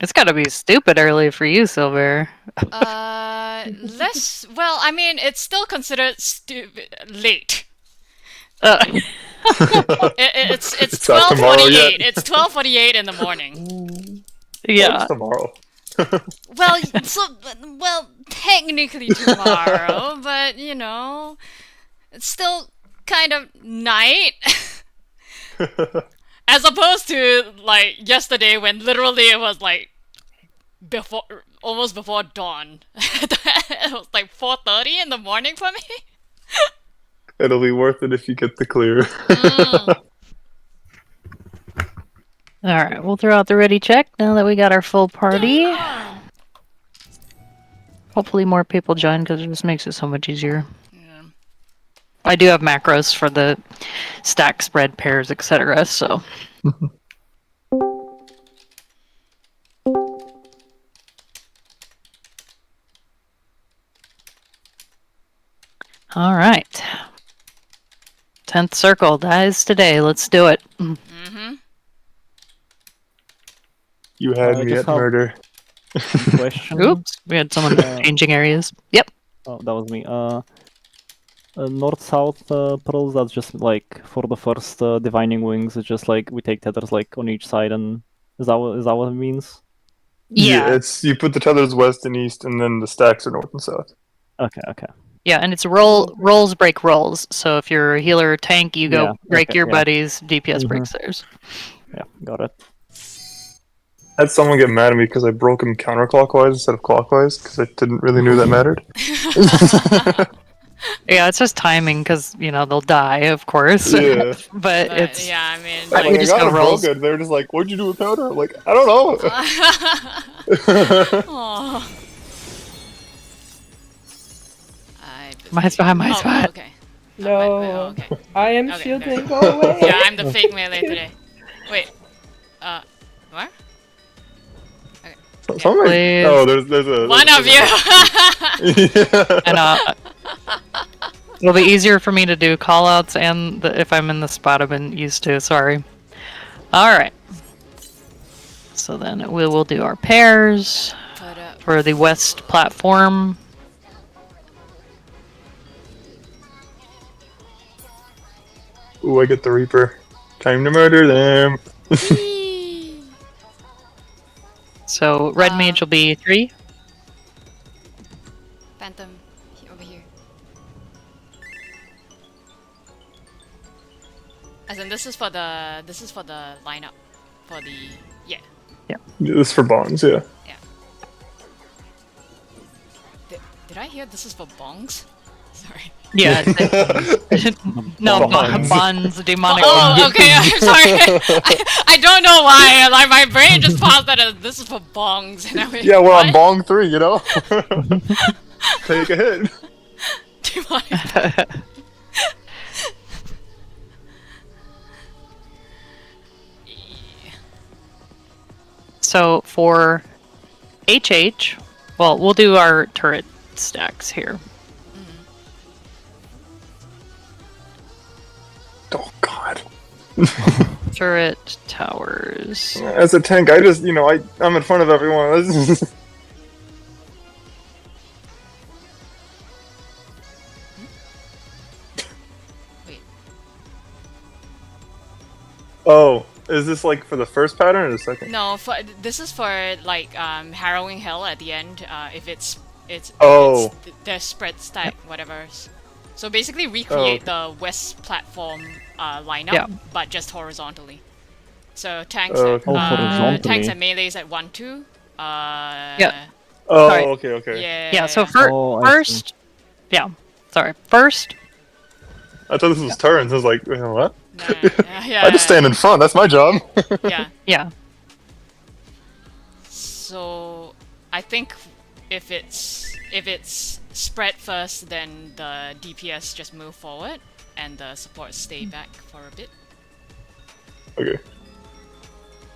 It's gotta be stupid early for you, Silver. Less. Well, I mean, it's still considered late. Uh, It's It's not tomorrow yet. 12:48. It's 12:48 in the morning. Mm, well, it's yeah. tomorrow. Well, well, technically tomorrow, but it's still kind of night. As opposed to like yesterday when literally it was like before almost before dawn. It was like 4:30 in the morning for me. It'll be worth it if you get the clear. All right, we'll throw out the ready check now that we got our full party. Hopefully, more people join because it just makes it so much easier. Yeah. I do have macros for the stack, spread, pairs, etc. So. All right. 10th circle. That is today. Let's do it. Mm-hmm. You had I me just at have- murder. Question. Oops. We had someone changing areas. Yep. Oh, that was me. North-south pearls. That's just like for the first divining wings. It's just like we take tethers like on each side, and is that what it means? Yeah. It's you put the tethers west and east, and then the stacks are north and south. Okay. Yeah, and it's rolls break rolls. So if you're a healer or tank, you go Yeah, break okay, your yeah. buddies. DPS Mhm. breaks theirs. Yeah, got it. I had someone get mad at me because I broke him counterclockwise instead of clockwise because I didn't really knew that mattered. Yeah, it's just timing because they'll die, of course. Yeah. but But it's yeah, I mean, I'm Like, like, we I just got go him rolls. broken. They were just like, "What'd you do with counter?" I'm like, I don't know. Aw. My spot, my Oh, spot. okay. No, Oh, okay. I am Okay, shielding. there. Go away. Yeah, I'm the fake melee today. Wait. What? Somebody- Please. oh, there's a One of you. Yeah. And it'll be easier for me to do callouts and if I'm in the spot I've been used to. Sorry. All right. So then we will do our pairs Put up. for the west platform. Ooh, I get the Reaper. Time to murder them. Eee. So red mage will be 3. Phantom over here. As in, this is for the lineup for the yeah. This is for bonds, yeah. Did I hear this is for bongs? Sorry. Yeah. No, Bonds. bonds, demonic. Oh, okay. I'm sorry. I don't know why. Like my brain just paused that as this is for bongs, and I went, Yeah, we're on what? bong 3, you know? Take a hit. Demonic. So for HH, well, we'll do our turret stacks here. Oh, God. Turret towers. As a tank, I just, I'm in front of everyone. Wait. Oh, is this like for the first pattern or the second? No, this is for like harrowing hell at the end. If it's Oh. the spread stack whatever. So basically recreate okay. the west platform lineup, Yeah. but just horizontally. So tanks, Oh, okay. Oh, horizontally. tanks and melees at 1-2. Yeah. Oh, Sorry. okay. Yeah. Yeah, so Oh, I see. first... Yeah, sorry. First, I thought this was turns. I was like, wait, what? No, yeah. I just stand in front. That's my job. Yeah. yeah. So I think if it's spread first, then the DPS just move forward and the support stay back for a bit. Okay.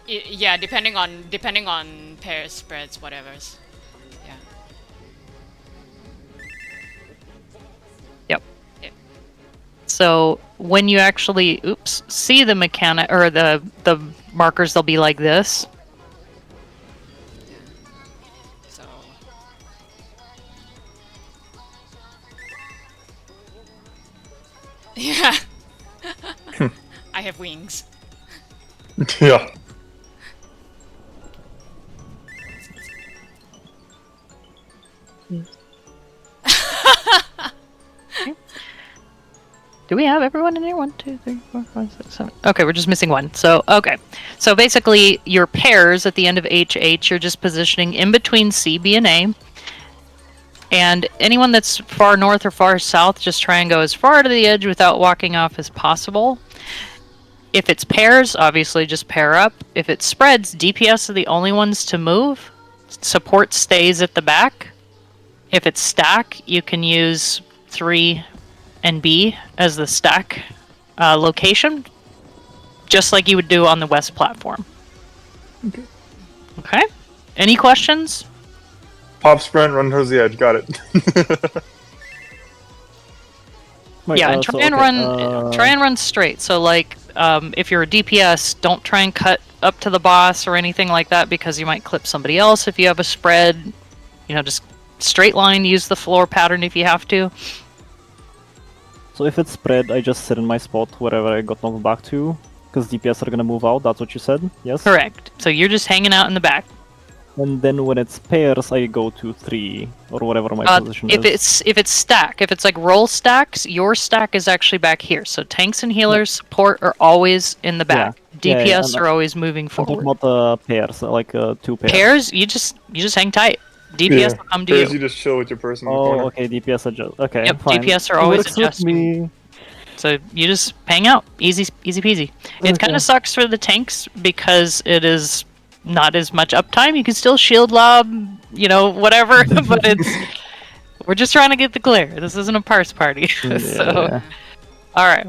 Yeah, depending on pair spreads, whatever's. Yeah. Yep. Yeah. So when you actually, see the mechanic or the markers, they'll be like this. Yeah. I have wings. Yeah. Do we have everyone in there? 1, 2, 3, 4, 5, 6, 7. Okay, we're just missing one. So, okay. So basically, your pairs at the end of HH, you're just positioning in between C, B, and A. And anyone that's far north or far south, just try and go as far to the edge without walking off as possible. If it's pairs, obviously just pair up. If it spreads, DPS are the only ones to move. Support stays at the back. If it's stack, you can use 3 and B as the stack location, just like you would do on the west platform. Okay. Any questions? Pop sprint, run towards the edge. Got it. Wait, Yeah, and so, try and okay, try and run straight. So like, if you're a DPS, don't try and cut up to the boss or anything like that because you might clip somebody else if you have a spread. You know, just straight line. Use the floor pattern if you have to. So if it's spread, I just sit in my spot wherever I got knocked back to, because DPS are gonna move out. That's what you said. Yes. Correct. So you're just hanging out in the back. And then when it's pairs, I go to 3 or whatever my position If is. it's stack, if it's like roll stacks, your stack is actually back here. So tanks and healers, support are always in the back. Yeah, yeah, DPS are always moving I'm talking forward. about pairs, like 2 pairs. Pairs, you just hang tight. DPS will come to Pairs, you. you just chill with your person in the Oh, corner. okay, DPS adjust. Okay, Yep, fine. DPS are It always works with adjusting. me. So you just hang out, easy peasy. It kind Okay. of sucks for the tanks because it is not as much uptime. You can still shield lob, you know, whatever, but we're just trying to get the clear. This isn't a parse party. So, Yeah. all right.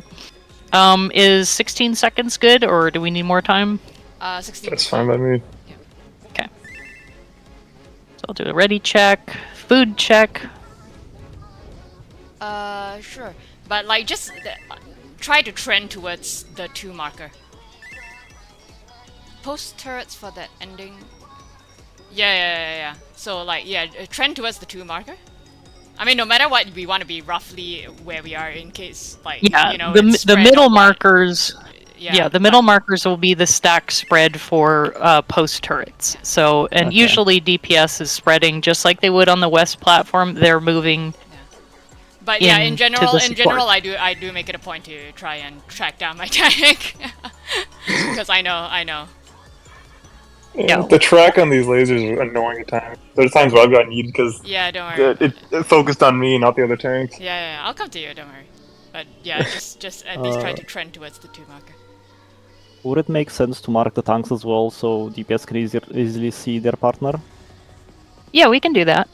Is 16 seconds good, or do we need more time? 16. That's fine by me. Okay. So I'll do a ready check, food check. Sure. But like just try to trend towards the 2 marker. Post turrets for that ending. Yeah. So like trend towards the 2 marker. I mean, no matter what, we want to be roughly where we are in case like Yeah, you know the it's the spread middle or what. markers. Yeah, the middle but- markers will be the stack spread for post turrets. So, and Okay. usually DPS is spreading just like they would on the west platform. They're moving. But yeah, in into the general, support. I do make it a point to try and track down my tank because I know. Yeah. The track on these lasers are annoying at times. There's times where I've gotten yeeted because Yeah, don't worry. it focused on me, not the other tanks. Yeah, I'll come to you. Don't worry. But yeah, just at least try to trend towards the 2 marker. Would it make sense to mark the tanks as well so DPS can easily see their partner? Yeah, we can do that.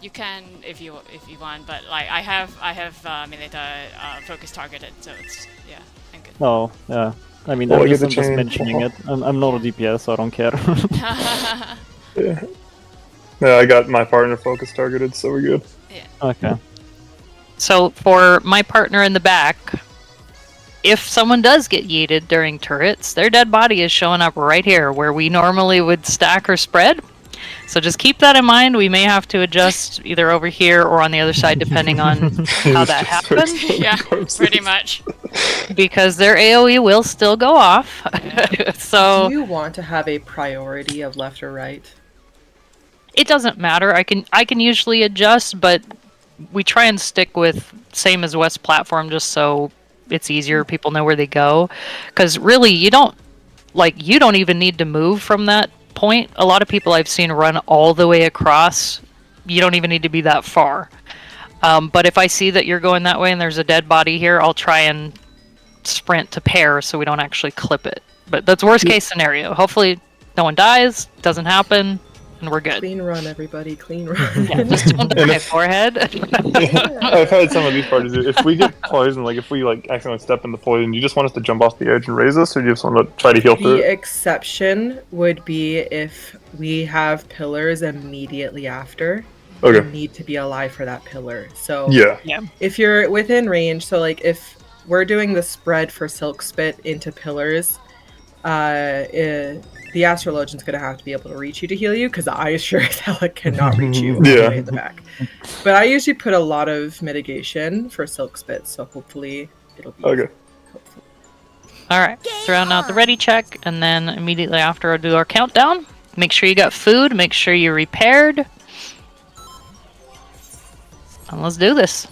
You can if you want, but like I have Milita focus targeted, so it's I'm good. No, yeah. I mean, Well, I I'm get just, the I'm just chain. mentioning it. I'm not a DPS, so I don't care. Yeah, I got my partner focus targeted, so we're good. Okay. So for my partner in the back, if someone does get yeeted during turrets, their dead body is showing up right here where we normally would stack or spread. So just keep that in mind. We may have to adjust either over here or on the other side depending on how that happens, Yeah, pretty much. because their AoE will still go off. So Do you want to have a priority of left or right? it doesn't matter. I can usually adjust, but we try and stick with same as West platform just so it's easier. People know where they go, because really you don't even need to move from that point. A lot of people I've seen run all the way across. You don't even need to be that far. But if I see that you're going that way and there's a dead body here, I'll try and sprint to pair so we don't actually clip it. But that's worst case scenario. Hopefully no one dies, doesn't happen, and we're good. Clean run, everybody. Clean run. Yeah, just don't die, forehead. I've had some of these parties. If we get poisoned, like if we like accidentally step in the poison, do you just want us to jump off the edge and raise us, or do you just want to try to heal through The it? exception would be if we have pillars immediately after. Okay. You need to be alive for that pillar. So Yeah. if you're within range, so like if we're doing the spread for Silk Spit into pillars, the the Astrologian's gonna have to be able to reach you to heal you, because I sure as hell cannot reach you all Yeah. the way in the back. But I usually put a lot of mitigation for Silk Spit, so hopefully it'll be Okay. helpful. All right, throwing out the ready check, and then immediately after I'll do our countdown. Make sure you got food. Make sure you're repaired. And let's do this.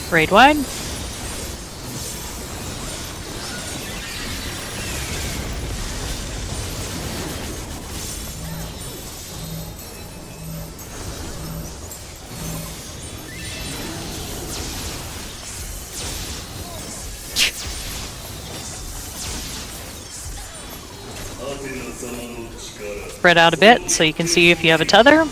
Raid wide. Spread out a bit so you can see if you have a tether.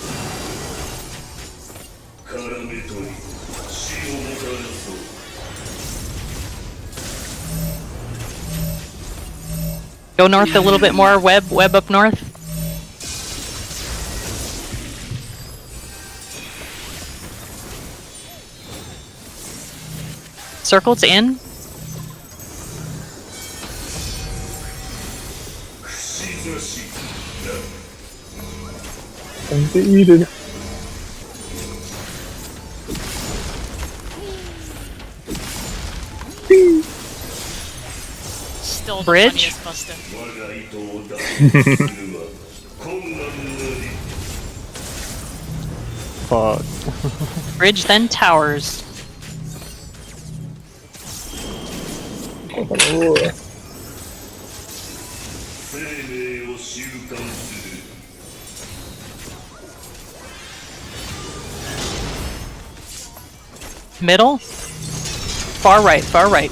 Go north a little bit more. Web up north. Circles in. Time to eat it. Still the Bridge? funniest Buster. Fuck. Bridge, then towers. Middle. Far right, far right.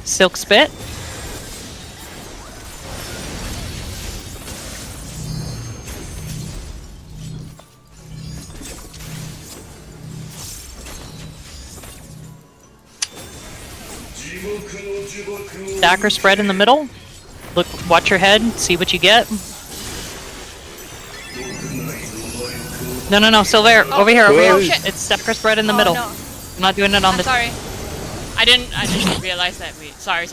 Silk Spit. Dagger spread in the middle. Look, watch your head, see what you get. No, still there. Over here, over here. Oh, shit. It's dagger spread in the Oh, middle. no. I'm not doing it on I'm the. sorry. I didn't realize that. Wait, sorry.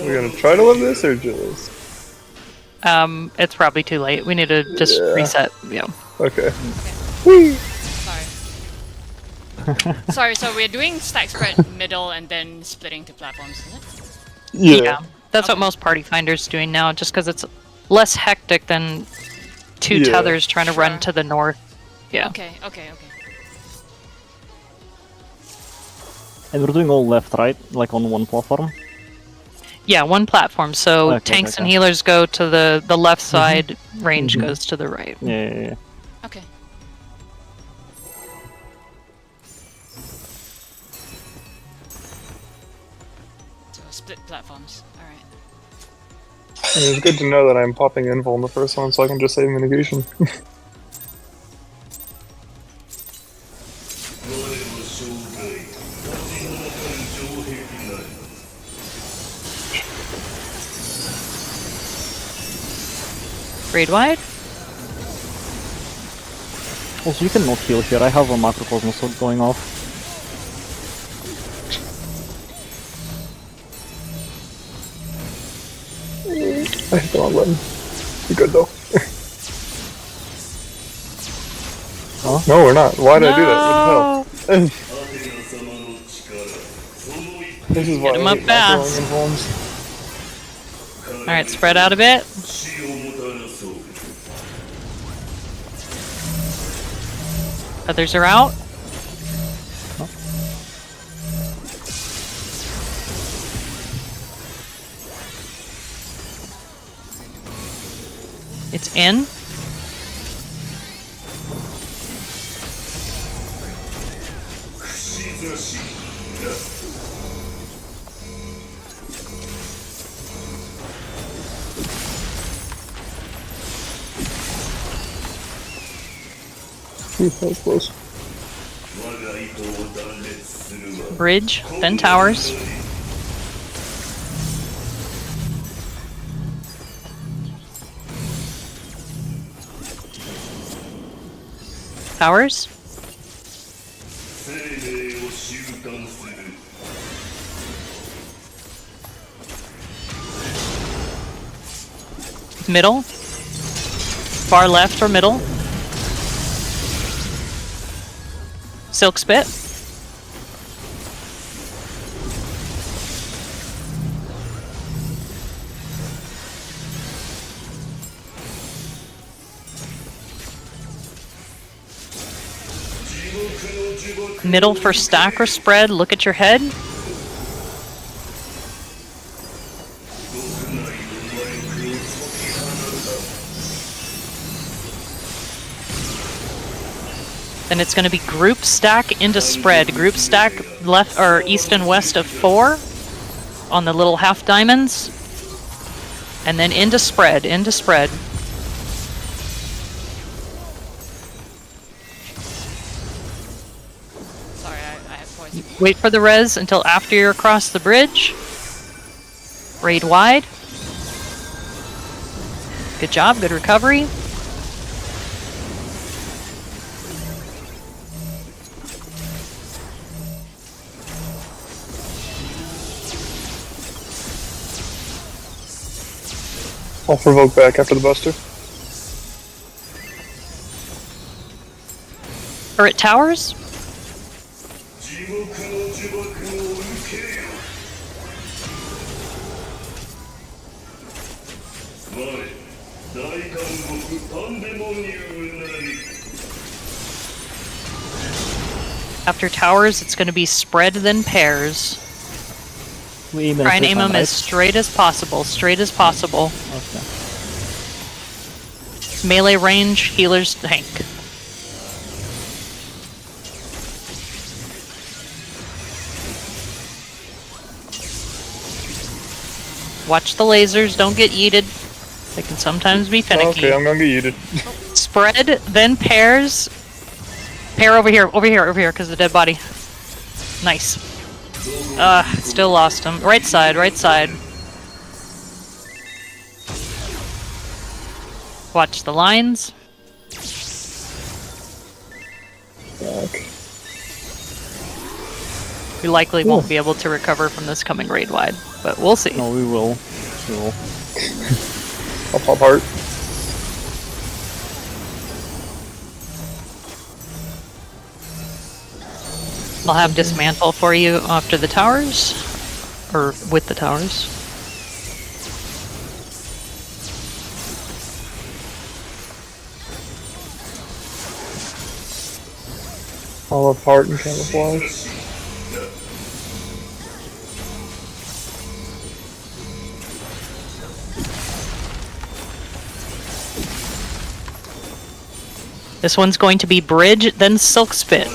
We're gonna try to live this or just. It's probably too late. We need to just Yeah. reset. Yeah. Okay. Sorry, so we're doing stack spread middle and then splitting to platforms, is it? Yeah. That's what Okay. most party finders doing now, just because it's less hectic than two Yeah. tethers trying to Sure. run to the north. Yeah. Okay. And we're doing all left, right? Like on one platform? Yeah, one platform. So Okay, tanks and okay. healers go to the left side, range goes to the right. Yeah. Okay. So split platforms. Alright. And it's good to know that I'm popping invul in the first one, so I can just save mitigation. Raid wide. Also, you cannot heal here. I have a Macrocosmos sword going off. I hit the wrong button. You're good though. Huh? No, we're not. Why did I do that? What the hell? This is why Get him I up hate fast. macroing informs. Alright, spread out a bit. Others are out. It's in. That was close. Bridge, then towers. Towers. Middle. Far left or middle. Silk Spit. Middle for stack or spread. Look at your head. Then it's going to be group stack into spread. Group stack left or east and west of 4 on the little half diamonds. And then into spread, into spread. Sorry, I have poison. Wait for the res until after you're across the bridge. Raid wide. Good job, good recovery. I'll provoke back after the buster. Turret towers. After towers, it's going to be spread then pairs. We aim Try and at aim this them one, as straight as possible. Straight as possible. right? Okay. Melee range, healers tank. Watch the lasers, don't get yeeted. They can sometimes be finicky. Okay, I'm gonna get yeeted. Spread, then pairs. Pair over here, because of the dead body. Nice. Still lost him. Right side, right side. Watch the lines. Fuck. We likely won't be able to recover from this coming raid wide, but we'll see. No, we will. We will. I'll pop heart. I'll have dismantle for you after the towers, or with the towers. I'll have heart and camouflage. This one's going to be bridge, then silk spit.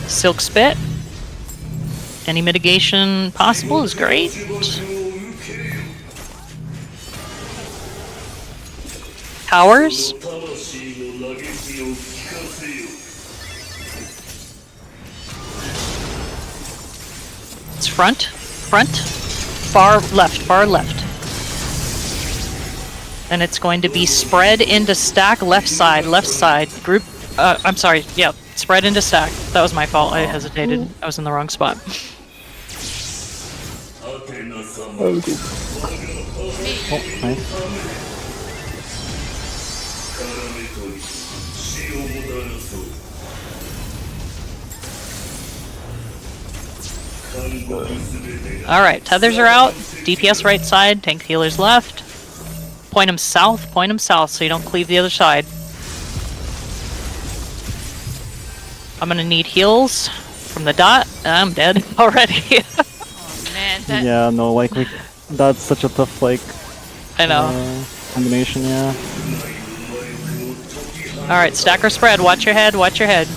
Silk spit. Any mitigation possible is great. Towers. It's front, far left. And it's going to be spread into stack left side, group, I'm sorry, yeah, spread into stack. That was my fault, I hesitated, I was in the wrong spot. Oh, cool. Oh, nice. Alright, tethers are out, DPS right side, tank healers left. Point them south so you don't cleave the other side. I'm gonna need heals from the dot. I'm dead already. Oh man, that Yeah, no, like that's such a tough like I know. combination. Yeah. Alright, stack or spread. Watch your head, watch your head.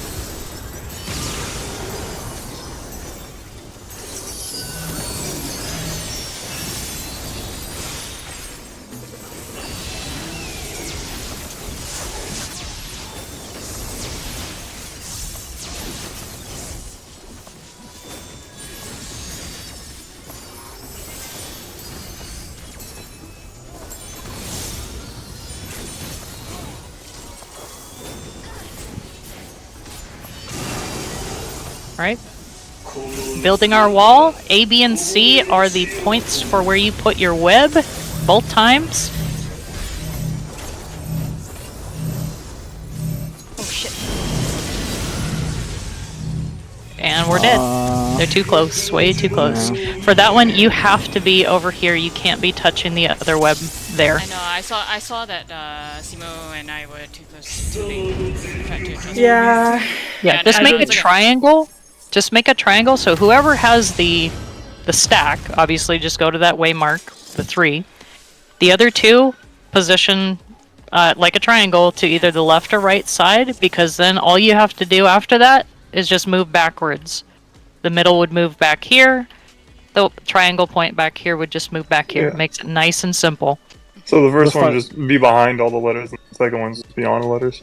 Right? Building our wall. A, B, and C are the points for where you put your web, both times. Oh shit. And we're dead. They're too close, way too close. For that one, you have to be over here. You can't be touching the other web there. I know. I saw that Simo and I were too close to the tried to adjust. Yeah. Yeah, just I make don't a think- triangle. Just make a triangle. So whoever has the stack, obviously, just go to that waymark, the 3. The other 2 position like a triangle to either the left or right side, because then all you have to do after that is just move backwards. The middle would move back here. The triangle point back here would just move back here. Yeah. Makes it nice and simple. So the first Just one like- just be behind all the letters, and the second one's just beyond the letters.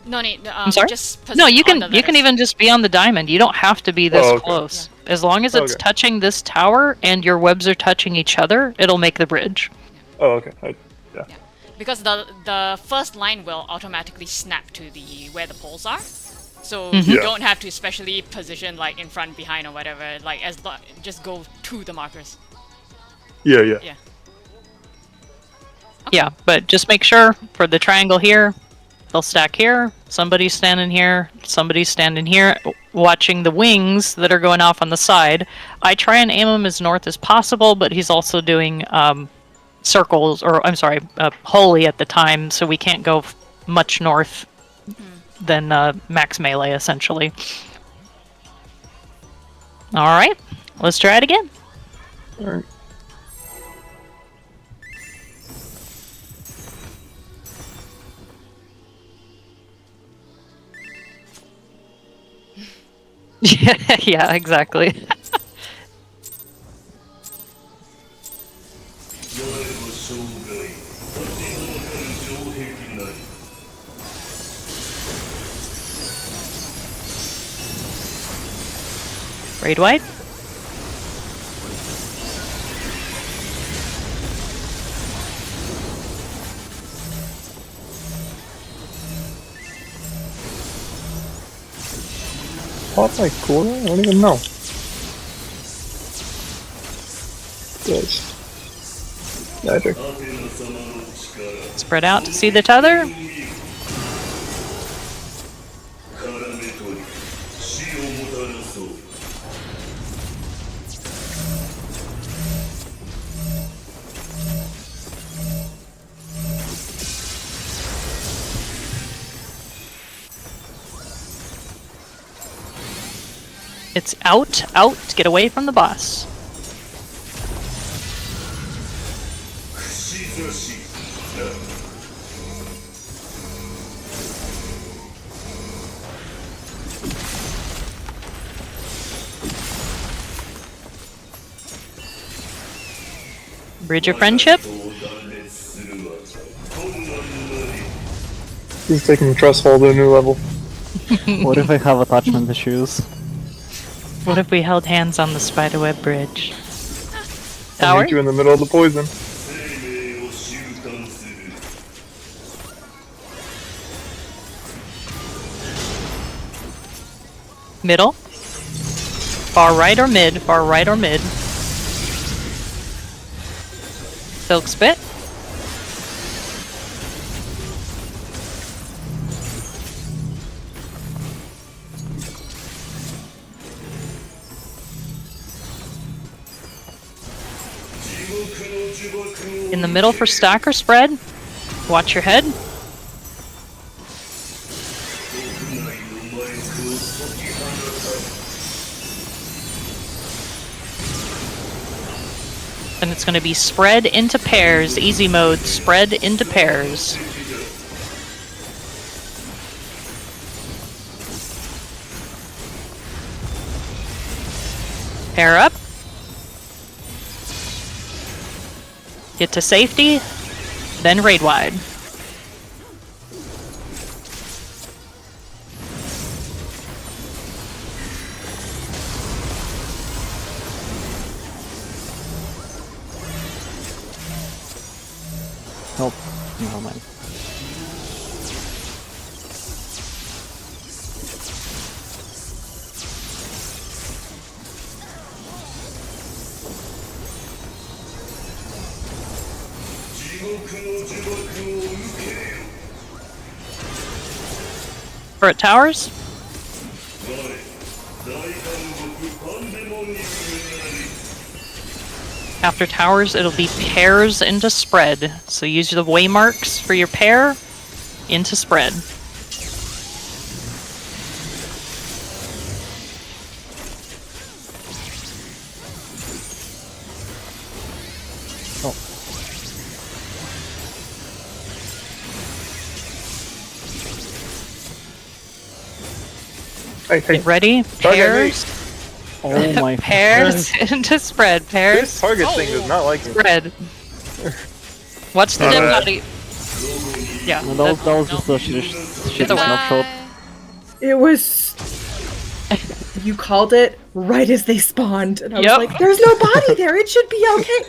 No need. I'm sorry? Just No, position you on can the you can letters. even just be on the diamond. You don't have to be this Oh, okay. close. As long as it's Okay. touching this tower and your webs are touching each other, it'll make the bridge. Oh, okay. Because the first line will automatically snap to the where the poles are, so Mhm. you Yeah. don't have to specially position like in front, behind, or whatever. Like just go to the markers. Yeah, yeah. Yeah, but just make sure for the triangle here, they'll stack here. Somebody's standing here. Somebody's standing here, watching the wings that are going off on the side. I try and aim him as north as possible, but he's also doing circles, or I'm sorry, holy at the time, so we can't go much north than max melee, essentially. All right, let's try it again. Alright. Yeah, exactly. Raid wide. What's like cool? I don't even know. Yes. Magic. Spread out to see the tether. It's out, out, get away from the boss. Bridge of friendship. He's taking Trust Fall to a new level. What if I have attachment issues? What if we held hands on the spiderweb bridge? I'll Tower? meet you in the middle of the poison. Middle? Far right or mid? Far right or mid? Silk spit? In the middle for stack or spread. Watch your head. And it's going to be spread into pairs. Easy mode, spread into pairs. Pair up. Get to safety, then raid wide. Help. Never mind. Turret towers. After towers, it'll be pairs into spread. So use the waymarks for your pair into spread. Oh. Hey, hey. Get ready. Target Pairs. Oh my Pairs into spread. This Pairs. target thing does not like me. Spread. Watch the Oh, dead no. body. Yeah. No, that was just a shitty a snapshot. It was. You called it right as they spawned, and I was Yep. like, "There's no body there. It should be okay."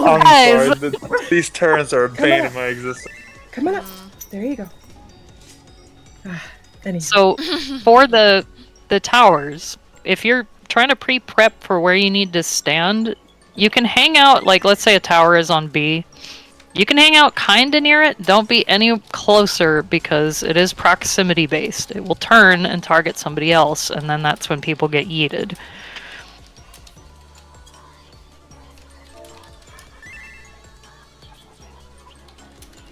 I'm Guys. sorry. These turrets are a bane in my existence. Come on up. There you go. Anyhow. So for the towers, if you're trying to pre-prep for where you need to stand, you can hang out, like let's say a tower is on B. You can hang out kinda near it. Don't be any closer because it is proximity based. It will turn and target somebody else, and then that's when people get yeeted.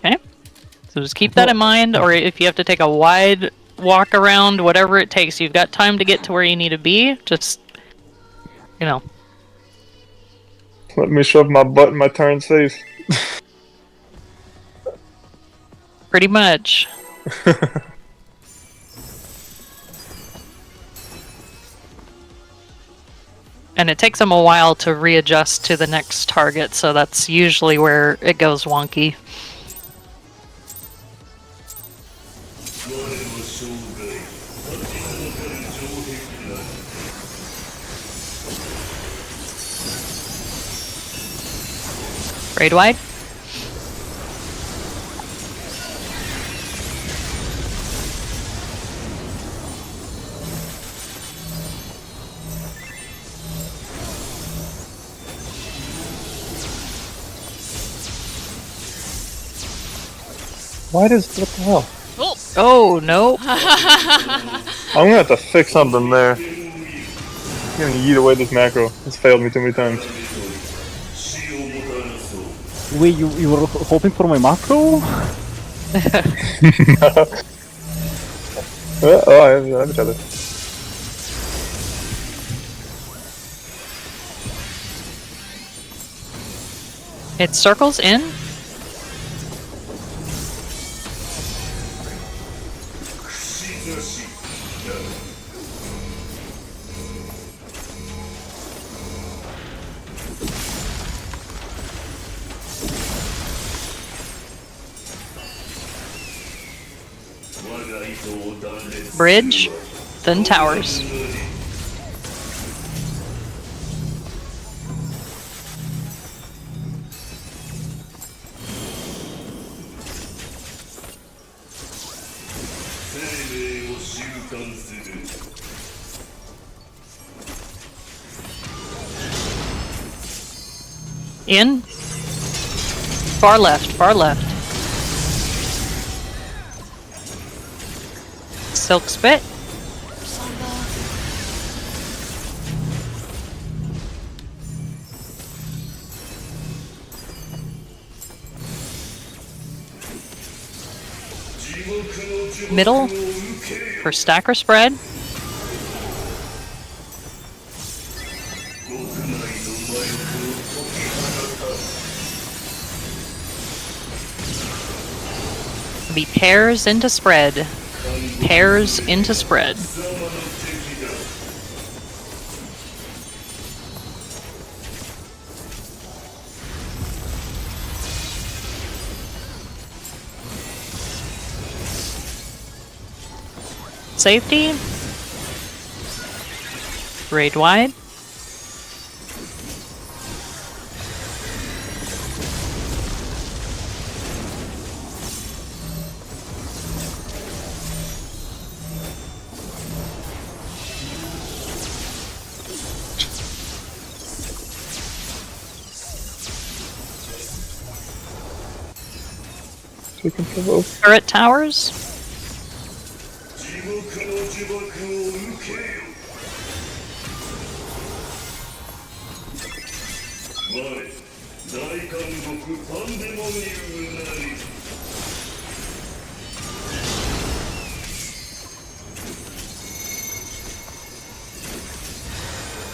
Okay. So just keep that in mind, or if you have to take a wide walk around, whatever it takes, you've got time to get to where you need to be. Just, you know. Let me shove my butt in my turret's face. Pretty much. And it takes them a while to readjust to the next target, so that's usually where it goes wonky. Raid wide. Why does what the hell? Oh, Oh, no. I'm gonna have to fix something there. I'm gonna yeet away this macro. It's failed me too many times. Wait, you were hoping for my macro? Oh, I have each other. It circles in. Bridge, then towers. In. Far left, far left. Silk spit. Middle for stacker spread. Be pairs into spread. Pairs into spread. Safety. Raid wide. We can provoke. Turret towers.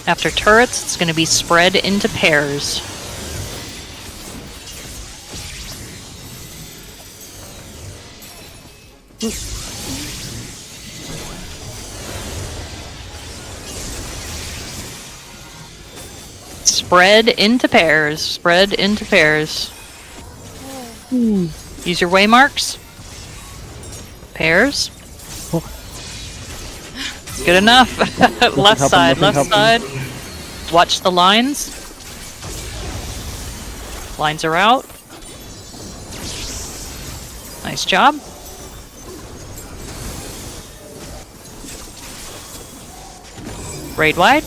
After turrets, it's going to be spread into pairs. Spread into pairs. Spread into pairs. Use your waymarks. Pairs. Good enough. Left side, left side. Watch the lines. Lines are out. Nice job. Raid wide.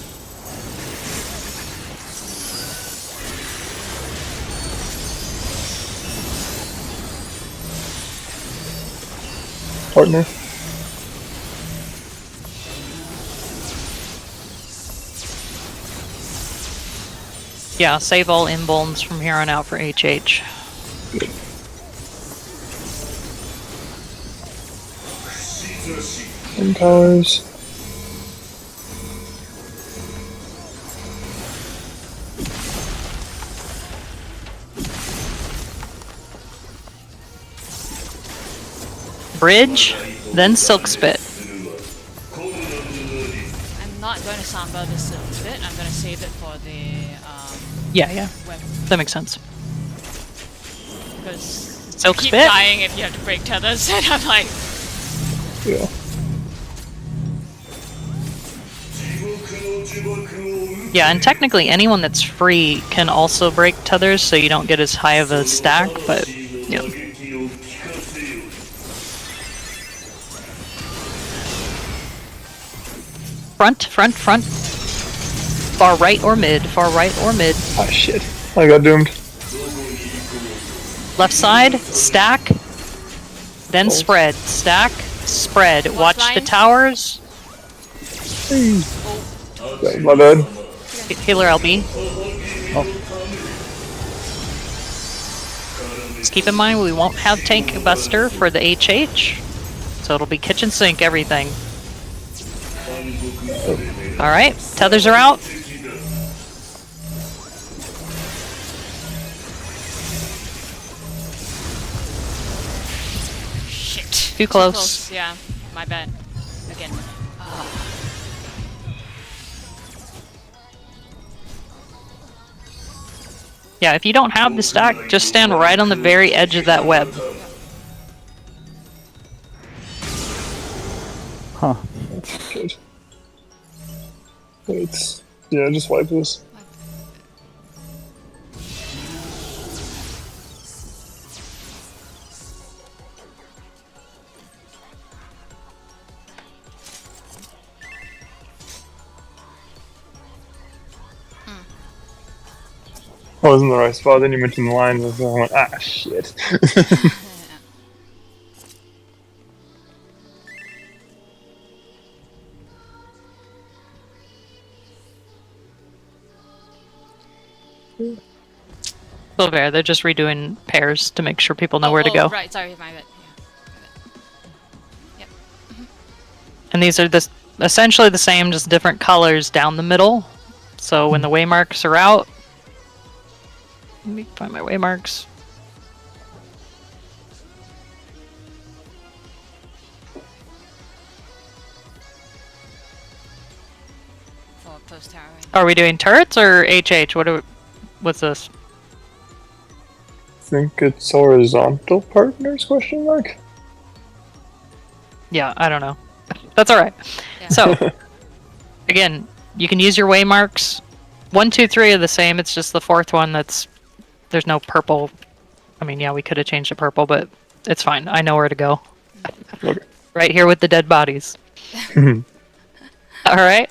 Partner. Yeah, save all imbalms from here on out for HH. And towers. Bridge, then Silk Spit. I'm not going to samba the silk spit. I'm going to save it for the Yeah, web. that makes sense. Because Silk you keep Spit. dying if you have to break tethers, and I'm like, Yeah. Yeah, and technically anyone that's free can also break tethers, so you don't get as high of a stack, but yeah. Front, front, front. Far right or mid, far right or mid. Ah, shit. I got doomed. Left side, stack, then spread. Stack, spread. Watch the line? towers. Yeah, my bad. Healer LB. Just keep in mind we won't have tank buster for the HH, so it'll be kitchen sink everything. Alright, tethers are out. shit. Too close. Yeah, my bad. Again. Yeah, if you don't have the stack, just stand right on the very edge of that web. Huh. That's good. Wait. Yeah, just wipe this. I was in the right spot, then you mentioned the lines, and so I went, ah, shit. Silver, they're just redoing pairs to make sure people know where to go. Right, sorry, my bad. Yeah. And these are essentially the same, just different colors down the middle. So when the waymarks are out, let me find my waymarks. For post tower. Are we doing turrets or HH? What's this? I think it's horizontal partners, question mark? Yeah, I don't know. That's all right. Yeah. So, again, you can use your waymarks. 1, 2, 3 are the same. It's just the fourth one there's no purple. I mean, yeah, we could have changed to purple, but it's fine. I know where to go. Okay. Right here with the dead bodies. All right.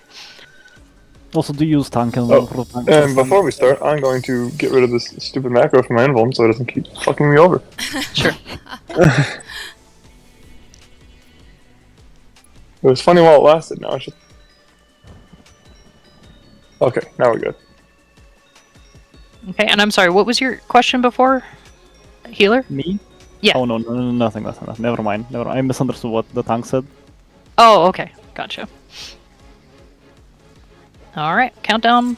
Also, do use tank and Oh, for the tank. And before we start, I'm going to get rid of this stupid macro from my invuln so it doesn't keep fucking me over. Sure. It was funny while it lasted, now it's just... Okay, now we're good. Okay, and I'm sorry, what was your question before? Healer? Me? Yeah. Oh no, nothing. Never mind. I misunderstood what the tank said. Oh, okay. Gotcha. Alright, countdown.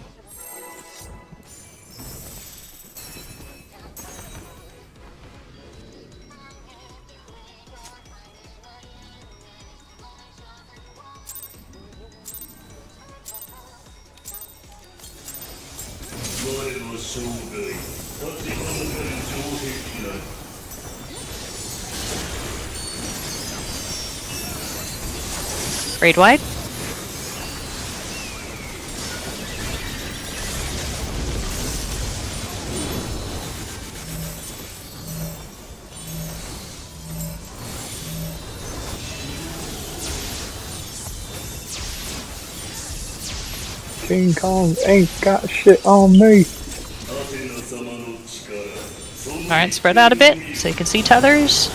Raid wide. King Kong ain't got shit on me. Alright, spread out a bit so you can see tethers.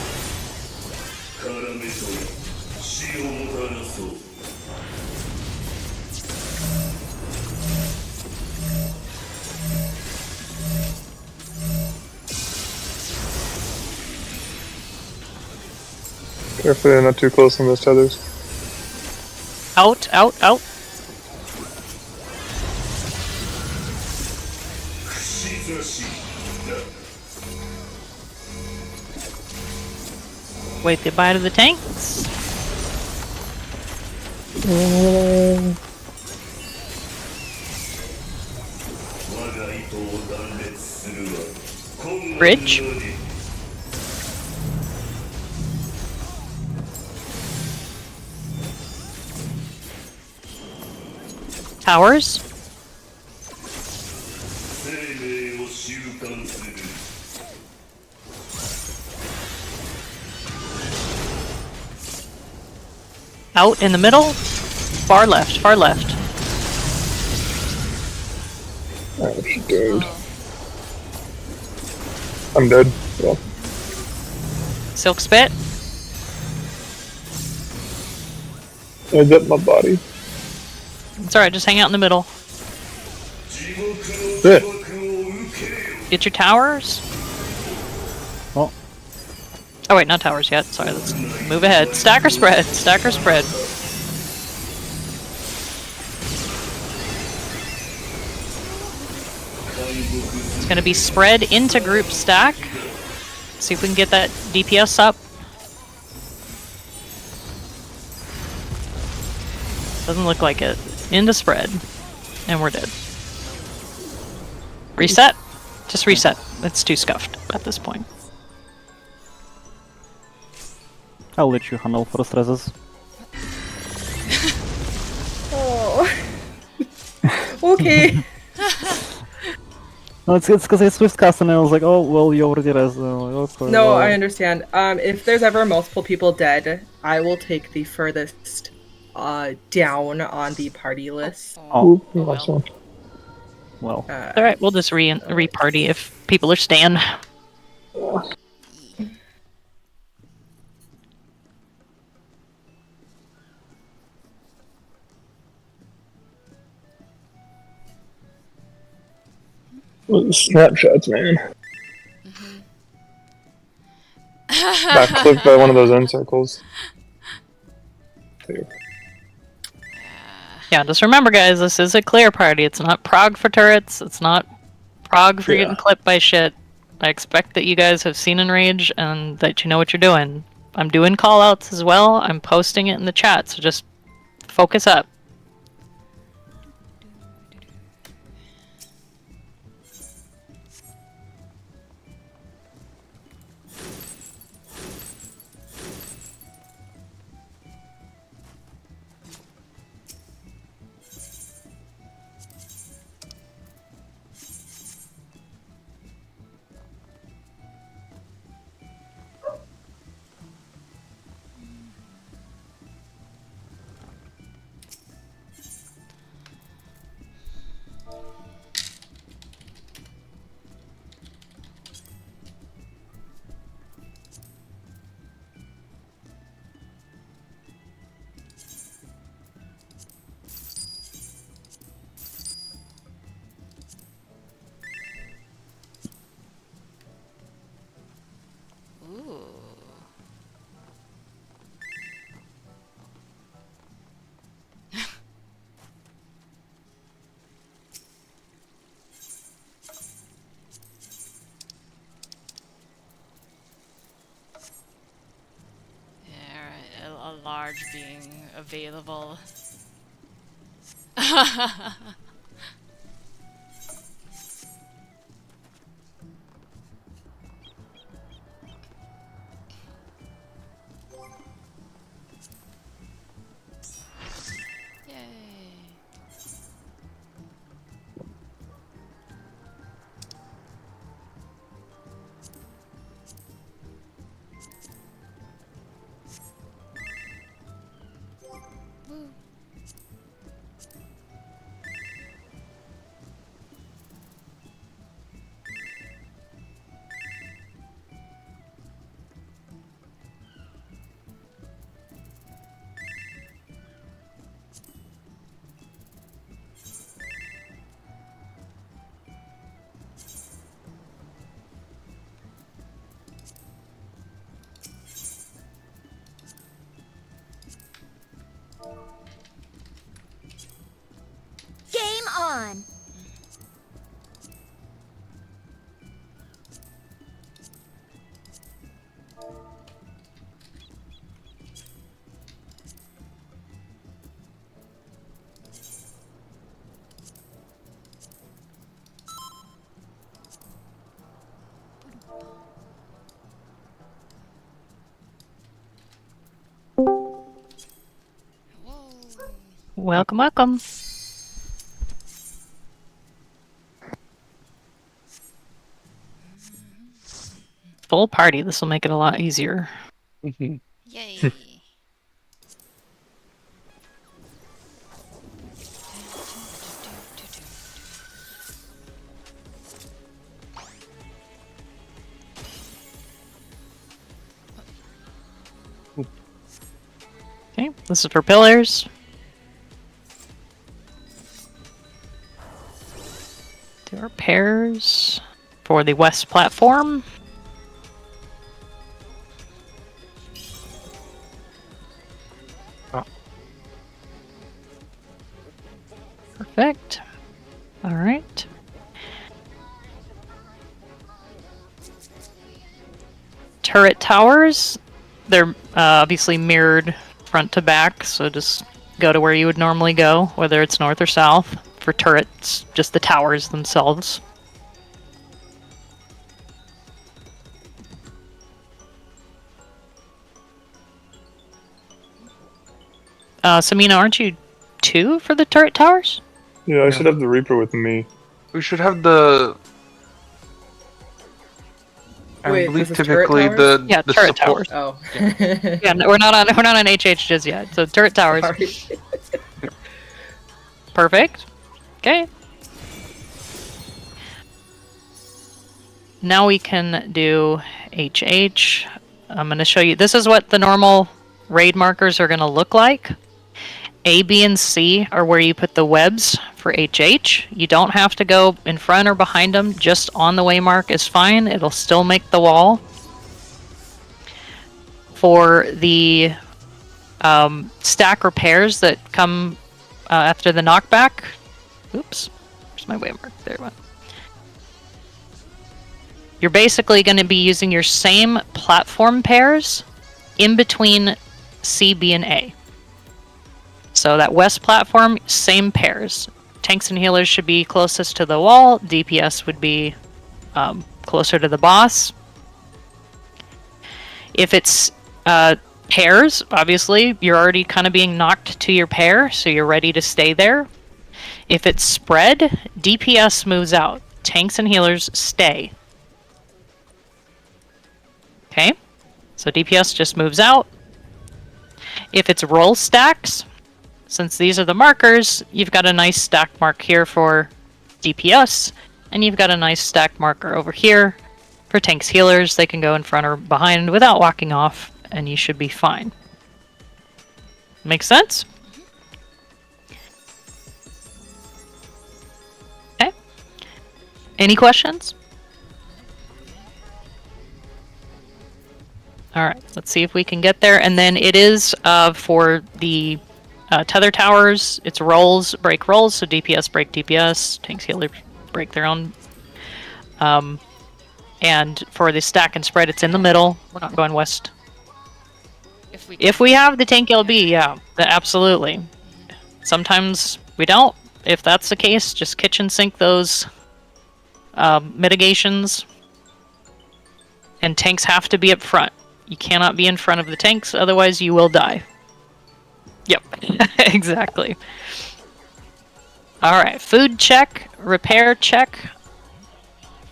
Carefully, not too close on those tethers. Out, out, out. Wave goodbye to the tanks. Bridge. Towers. Out in the middle. Far left, far left. Oh, she's doomed. I'm dead. Yeah. Silk spit. I dipped my body. It's alright, just hang out in the middle. Yeah. Get your towers. Oh. Oh wait, not towers yet. Sorry, let's move ahead. Stack or spread? Stack or spread? It's gonna be spread into group stack. See if we can get that DPS up. Doesn't look like it. Into spread. And we're dead. Reset? Just reset. It's too scuffed at this point. I'll let you handle first reses. Oh. Okay. No, it's because I switched cast and I was like, oh well, you already res. Okay, No, well. I understand. If there's ever multiple people dead, I will take the furthest down on the party list. Oh, Ooh, last one. well. Alright, we'll just re-party if people are staying. Snapshots, man. Got clipped by one of those end circles. Yeah, just remember guys, this is a clear party. It's not prog for turrets. It's not prog for getting clipped by shit. I expect that you guys have seen Enrage and that you know what you're doing. I'm doing callouts as well. I'm posting it in the chat, so just focus up. large being available. Yay. Woo. Game on! Welcome, welcome. Full party. This will make it a lot easier. Yay. Okay, this is for pillars. Do our pairs for the west platform. Perfect. All right. Turret towers. They're obviously mirrored front to back, so just go to where you would normally go, whether it's north or south. For turrets, just the towers themselves. Samina, aren't you 2 for the turret towers? Yeah, I should have the Reaper with me. We should have the. I Wait, believe this is turret typically towers? Yeah, the turret support. towers. Oh. Yeah, no, we're not on HH just yet. So turret towers. Sorry. Perfect. Okay. Now we can do HH. I'm going to show you. This is what the normal raid markers are going to look like. A, B, and C are where you put the webs for HH. You don't have to go in front or behind them. Just on the waymark is fine. It'll still make the wall. For the stack repairs that come after the knockback. Oops. Where's my waymark? There it went. You're basically going to be using your same platform pairs in between C, B, and A. So that west platform, same pairs. Tanks and healers should be closest to the wall. DPS would be closer to the boss. If it's pairs, obviously, you're already kind of being knocked to your pair, so you're ready to stay there. If it's spread, DPS moves out. Tanks and healers stay. Okay? So DPS just moves out. If it's roll stacks, since these are the markers, you've got a nice stack mark here for DPS, and you've got a nice stack marker over here for tanks healers. They can go in front or behind without walking off, and you should be fine. Make sense? Okay. Any questions? Alright, let's see if we can get there. And then it is for the tether towers, it's rolls, break rolls, so DPS break DPS, tanks healers break their own. And for the stack and spread, it's in the middle. We're not going west. If we If we have the tank LB, yeah, absolutely. Sometimes we don't. If that's the case, just kitchen sink those mitigations. And tanks have to be up front. You cannot be in front of the tanks, otherwise you will die. Yep, exactly. Alright, food check, repair check.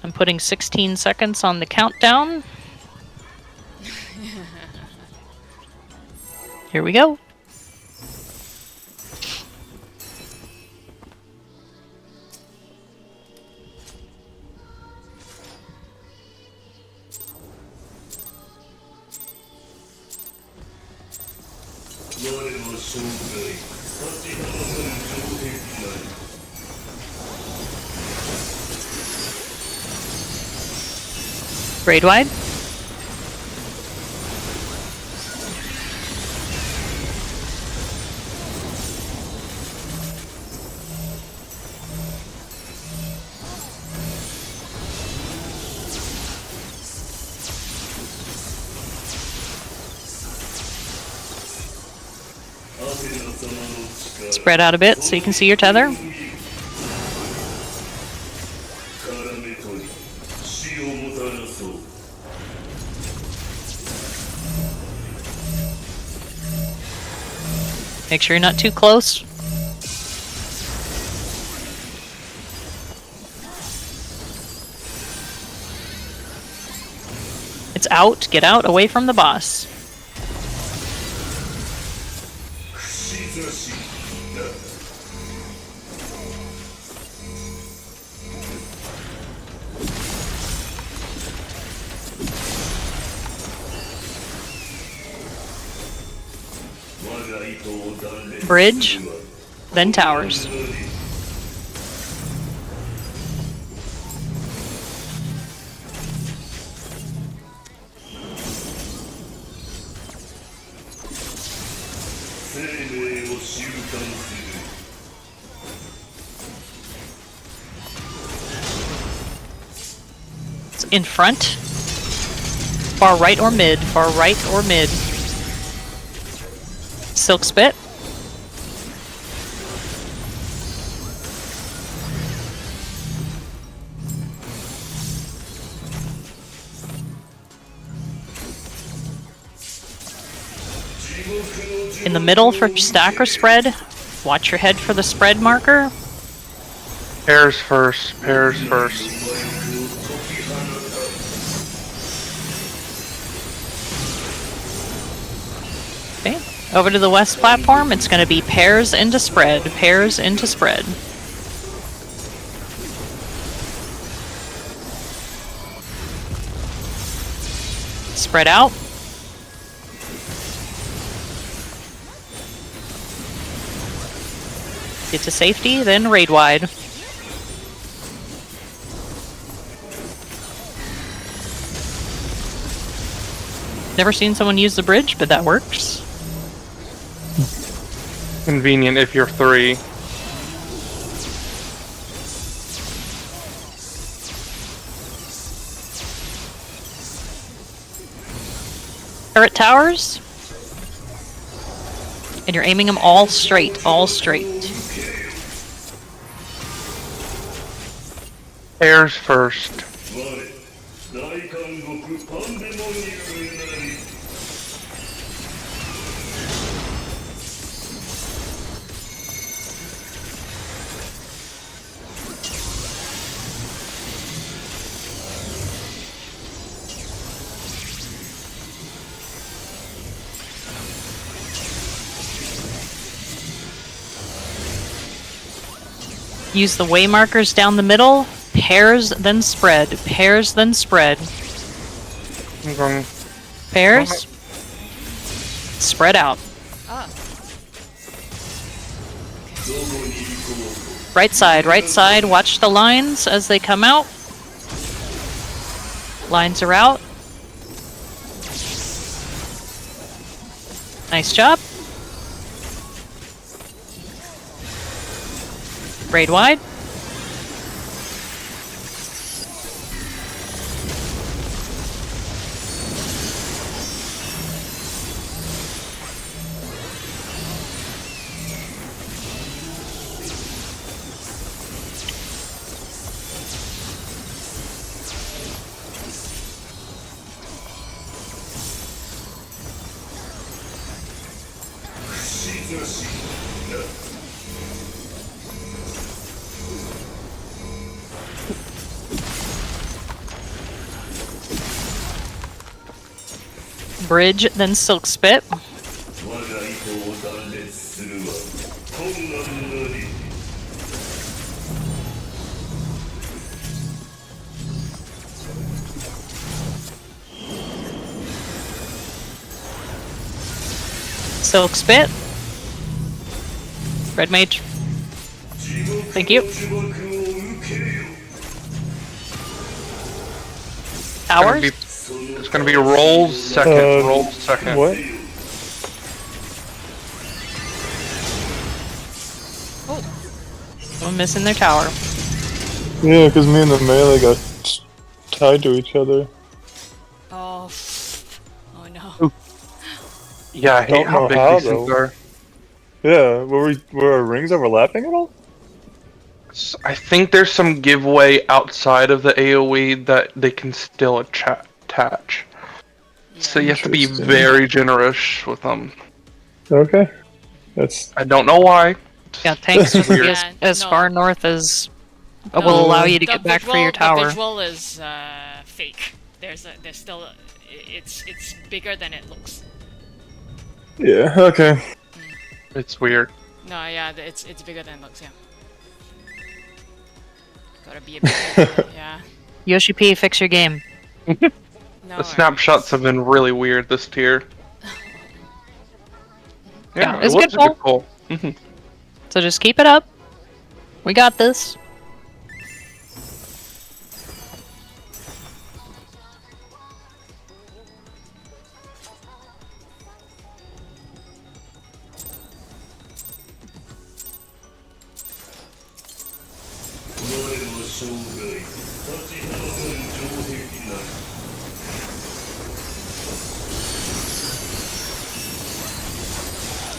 I'm putting 16 seconds on the countdown. Here we go. Braid wide. Spread out a bit so you can see your tether. Make sure you're not too close. It's out. Get out, away from the boss. Bridge, then towers. It's in front. Far right or mid, far right or mid. Silk Spit. In the middle for stack or spread. Watch your head for the spread marker. Pairs first. Pairs first. Okay. Over to the west platform, it's going to be pairs into spread. Pairs into spread. Spread out. Get to safety, then raid wide. Never seen someone use the bridge, but that works. Convenient if you're 3. Turret towers. And you're aiming them all straight, all straight. Pairs first. Use the way markers down the middle. Pairs, then spread. Pairs, then spread. I'm going. Pairs. Spread out. Ah. Right side, watch the lines as they come out. Lines are out. Nice job. Raid wide. Bridge, then Silk Spit. Silk Spit. Red Mage. Thank you. Towers? It's gonna be rolls second, rolls second. What? I'm missing their tower. Yeah, because me and the melee got tied to each other. Oh. Oh no. Yeah, I hate Don't how know big how, these things though. are. Yeah, were our rings overlapping at all? I think there's some giveaway outside of the AoE that they can still attach. So you have to be Interesting. very generous with them. Okay. That's I don't know why. Yeah, tanks just Weird. as, as No. far north as will No, allow you to the get back for visual- your tower. The visual is fake. There's still it's bigger than it looks. yeah, okay. It's weird. No, yeah, it's bigger than it looks. Yeah. Gotta be a bit careful, yeah. Yoshi P, fix your game. No. The snapshots have been really weird this tier. Yeah, it it's was good a good pull. So just keep it up. We got this.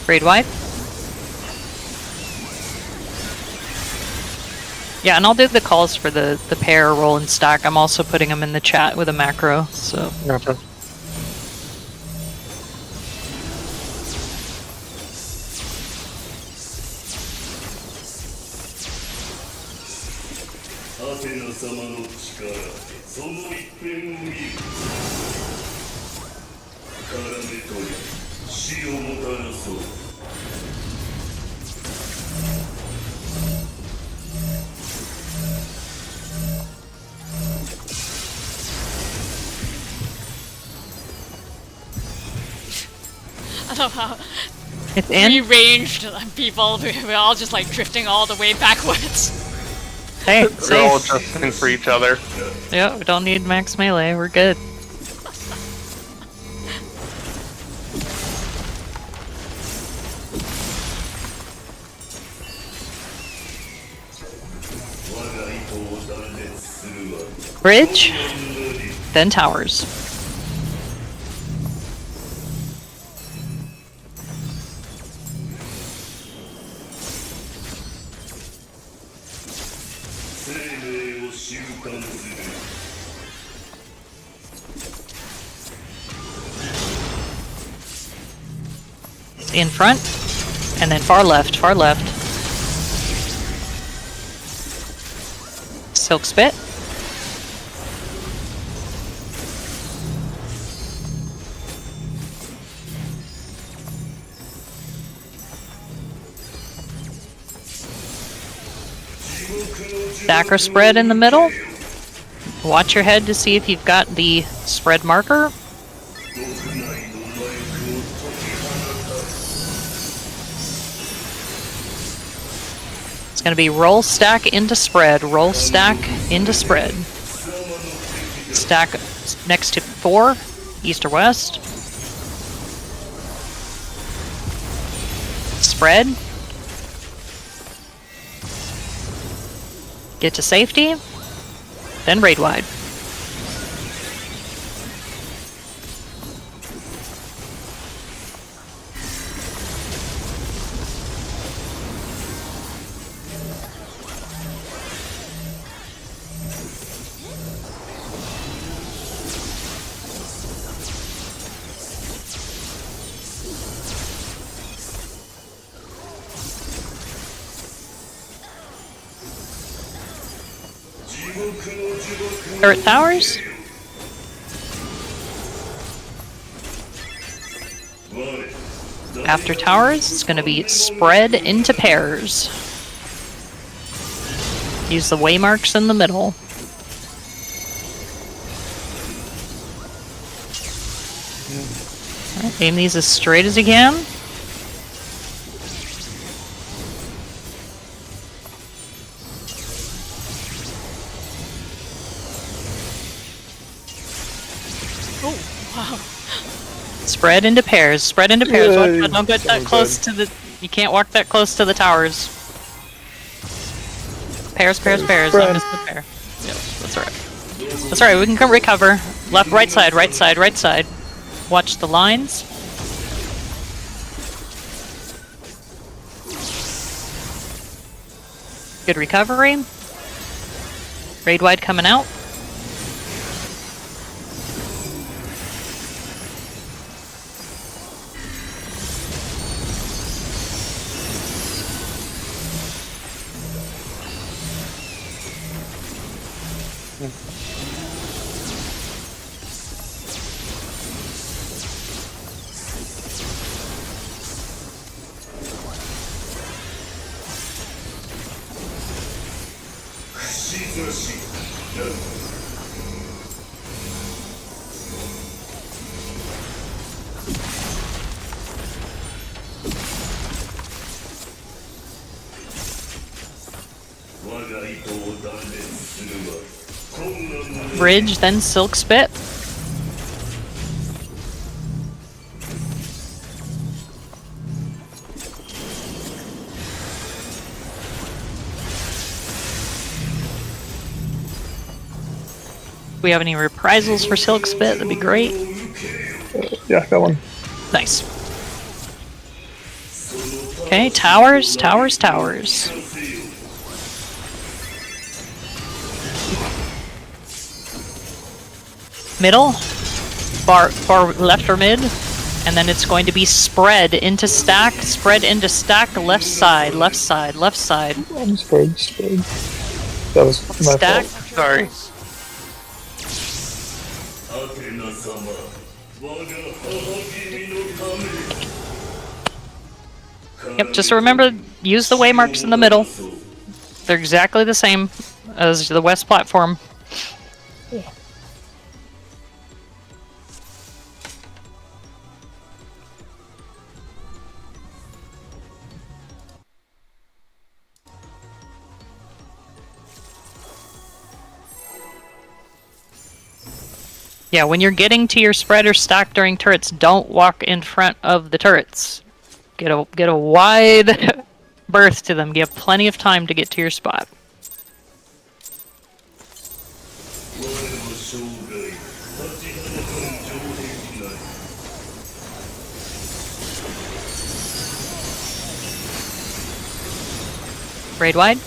Raid wide. Yeah, and I'll do the calls for the pair, roll, and stack. I'm also putting them in the chat with a macro, so. Gotcha. I love how It's in. rearranged people. We're all just like drifting all the way backwards. Hey, They're all safe. adjusting for each other. Yeah, we don't need max melee. We're good. Bridge, then towers. In front, and then far left, far left. Silk Spit. Stacker spread in the middle. Watch your head to see if you've got the spread marker. It's going to be roll, stack, into spread. Roll, stack, into spread. Stack next to 4, east or west. Spread. Get to safety. Then raid wide. Turret towers. After towers, it's going to be spread into pairs. Use the waymarks in the middle. Alright, aim these as straight as you can. Oh, wow. Spread into pairs. Spread into pairs. Yay. Watch out, don't get that So close to the. You can't walk that close to the towers. Pairs, pairs, pairs. Spread. I missed the pair. Yep, that's alright. That's alright. We can come recover. Left, right side, right side, right side. Watch the lines. Good recovery. Raid wide coming out. Bridge, then Silk Spit. If we have any reprisals for Silk Spit, that'd be great. Yeah, got one. Nice. Okay, towers, towers, towers. Middle, far left or mid, and then it's going to be spread into stack, left side, left side, left side. I'm spread. That was my Stack. fault. Sorry. Yep, just remember, use the waymarks in the middle. They're exactly the same as the west platform. Yeah, when you're getting to your spread or stack during turrets, don't walk in front of the turrets. Get a wide berth to them. Give plenty of time to get to your spot. Raid wide.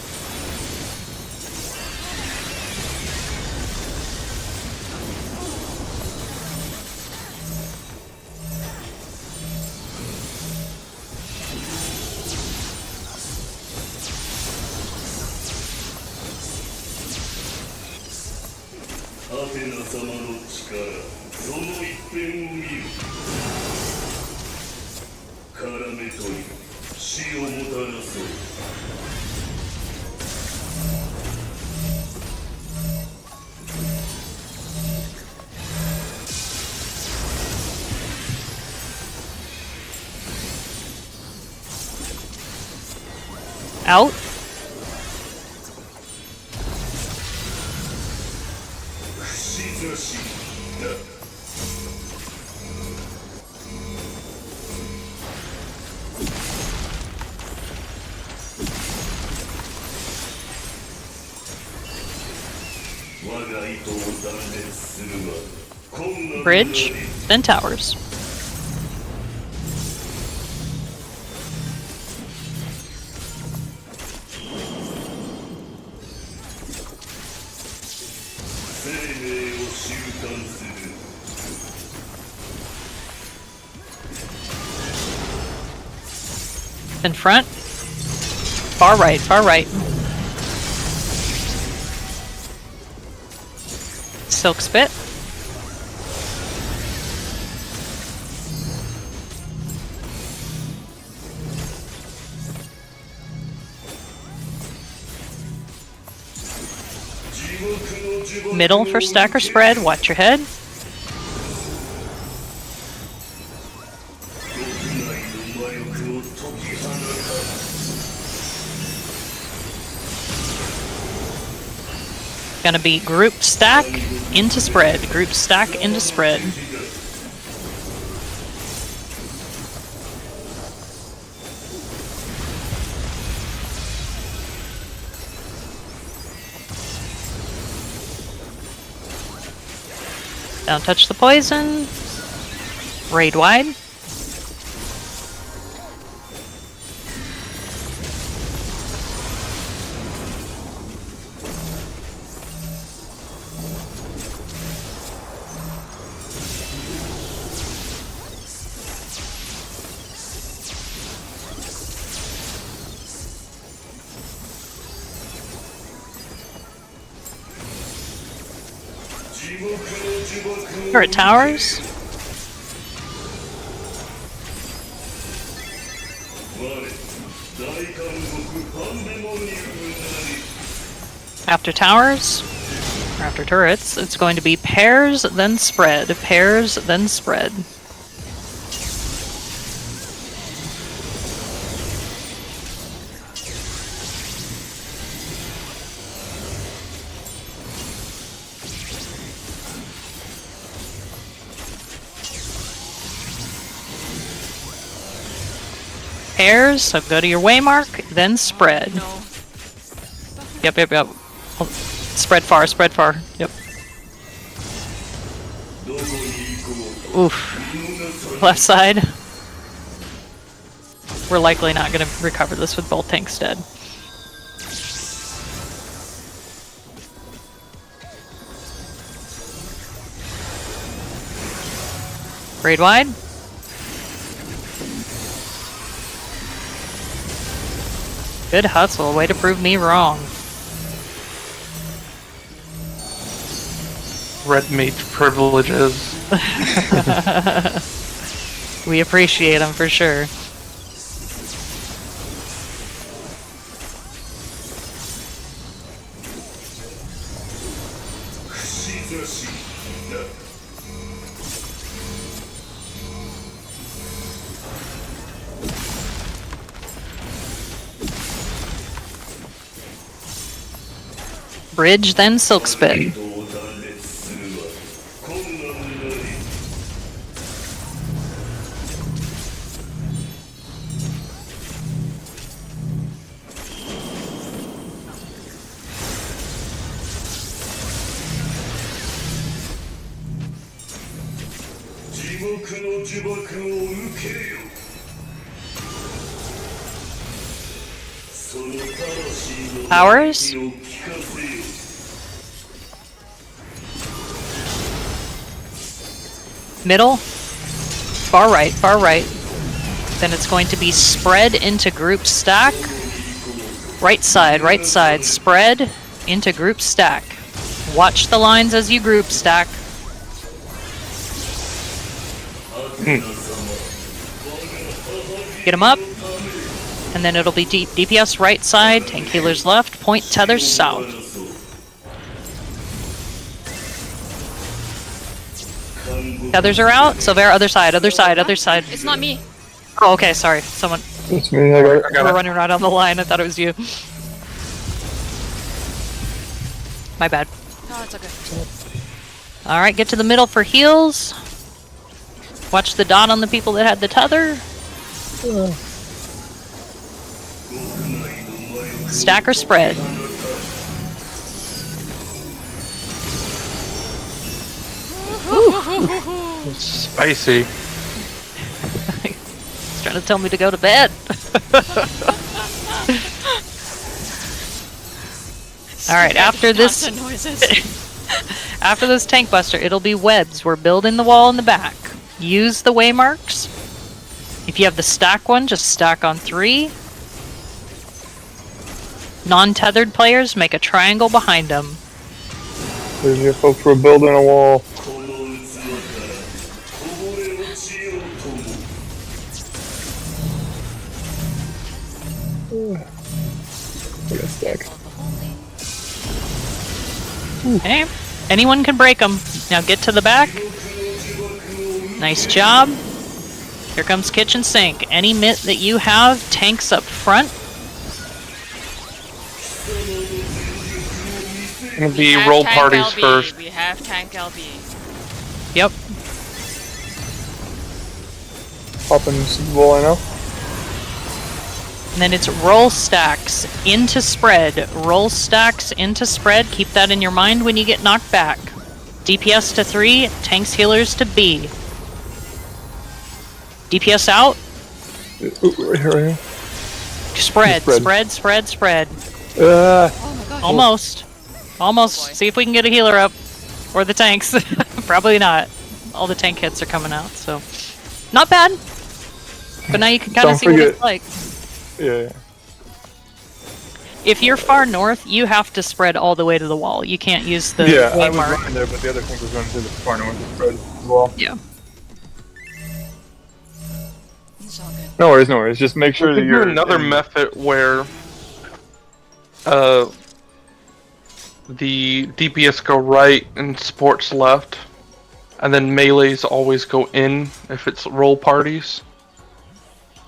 Out. Bridge, then towers. In front. Far right, far right. Silk Spit. Middle for stack or spread, watch your head. Gonna be group stack into spread, group stack into spread. Don't touch the poison. Raid wide. Turret towers. After towers, or after turrets, it's going to be pairs, then spread. Pairs, then spread. Pairs, so go to your waymark, then spread. No. Yep. Oh, spread far, spread far. Yep. Oof. Left side. We're likely not going to recover this with both tanks dead. Raid wide. Good hustle. Way to prove me wrong. Red meat privileges. We appreciate them for sure. Bridge, then Silk Spit. Powers. Middle. Far right, far right. Then it's going to be spread into group stack. Right side, spread into group stack. Watch the lines as you group stack. Get them up. And then it'll be DPS right side, tank healers left, point tethers south. Tethers are out, Silvera other side, other side. It's not me. Oh, okay, sorry. Someone It's me. I got it. we're running right on the line. I thought it was you. My bad. No, it's okay. Alright, get to the middle for heals. Watch the dot on the people that had the tether. Stack or spread? Spicy. He's trying to tell me to go to bed. Alright, after this Constant noises. after this tank buster, it'll be webs. We're building the wall in the back. Use the waymarks. If you have the stack one, just stack on 3. Non-tethered players make a triangle behind them. There's your folks were building a wall. We got stuck. Okay. Anyone can break them. Now get to the back. Nice job. Here comes kitchen sink. Any mitt that you have, tanks up front. Gonna We be have roll tank parties LB. first. We have tank LB. Yep. Popping Super Bowl, I know. And then it's roll stacks into spread. Roll stacks into spread. Keep that in your mind when you get knocked back. DPS to 3, tanks healers to B. DPS out. Ooh, right here, right here. Spread, Spread. spread. Oh my god. Almost. Almost. Oh boy. See if we can get a healer up. Or the tanks. Probably not. All the tank hits are coming out, so. Not bad. But now you can kind of Don't see what it's forget- like. Yeah. If you're far north, you have to spread all the way to the wall. You can't use the Yeah, I was waymark. running there, but the other thing was running through the far north spread as well. Yeah. It's all good. No worries, no worries. Just make sure We that could you're do another in- method where the DPS go right and supports left, and then melees always go in if it's roll parties.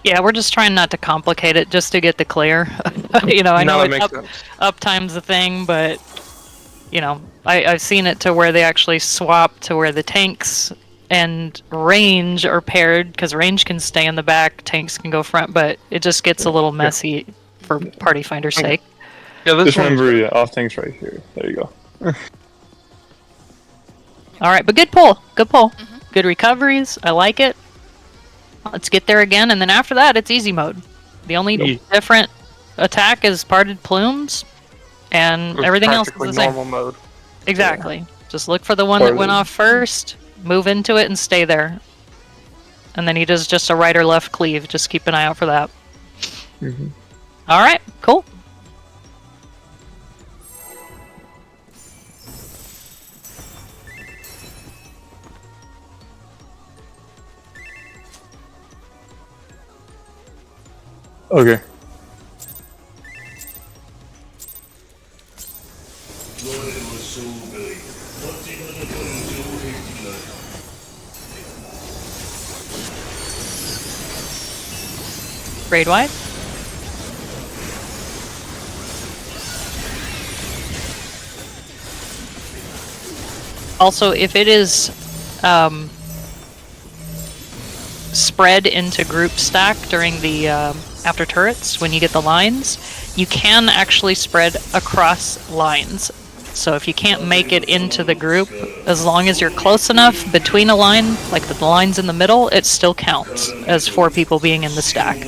Yeah, we're just trying not to complicate it, just to get the clear. You know, I know that it's makes sense. uptime's a thing, but you know, I've seen it to where they actually swap to where the tanks and range are paired, because range can stay in the back, tanks can go front, but it just gets a little messy for party finder's sake. Yeah, this Just one. remember, yeah, off things right here. There you go. All right, but good pull, good pull, good recoveries. I like it. Let's get there again, and then after that, it's easy mode. The only Yeah. different attack is parted plumes, and everything else is practically the same. normal mode. Exactly. Just look for the one that went Parted. off first, move into it, and stay there. And then he does just a right or left cleave. Just keep an eye out for that. Mhm. All right, cool. Okay. Raid wide. Also, if it is spread into group stack during the after turrets, when you get the lines, you can actually spread across lines. So if you can't make it into the group, as long as you're close enough between a line, like the lines in the middle, it still counts as 4 people being in the stack.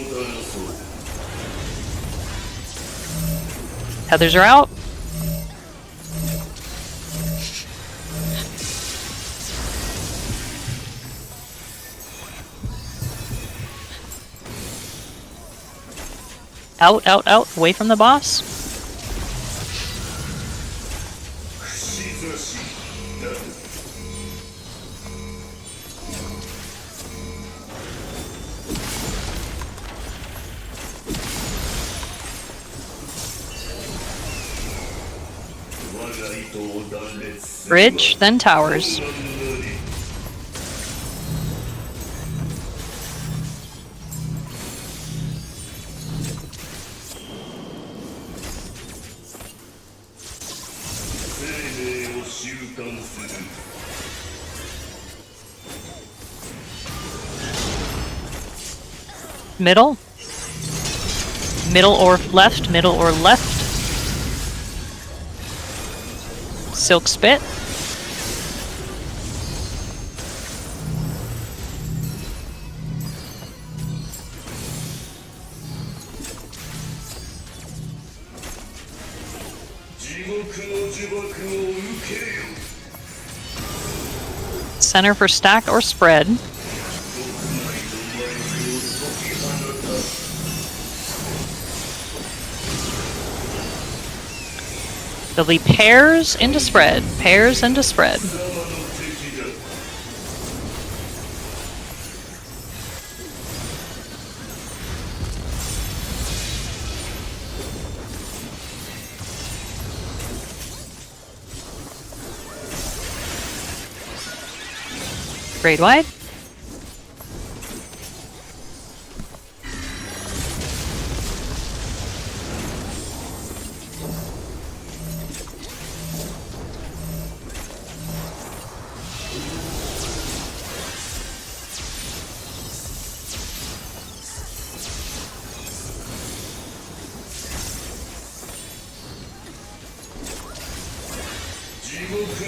Heathers are out. Out, out, out, away from the boss. Bridge, then towers. Middle. Middle or left, middle or left. Silk Spit. Center for stack or spread. There'll be pairs into spread. Pairs into spread. Grade wide.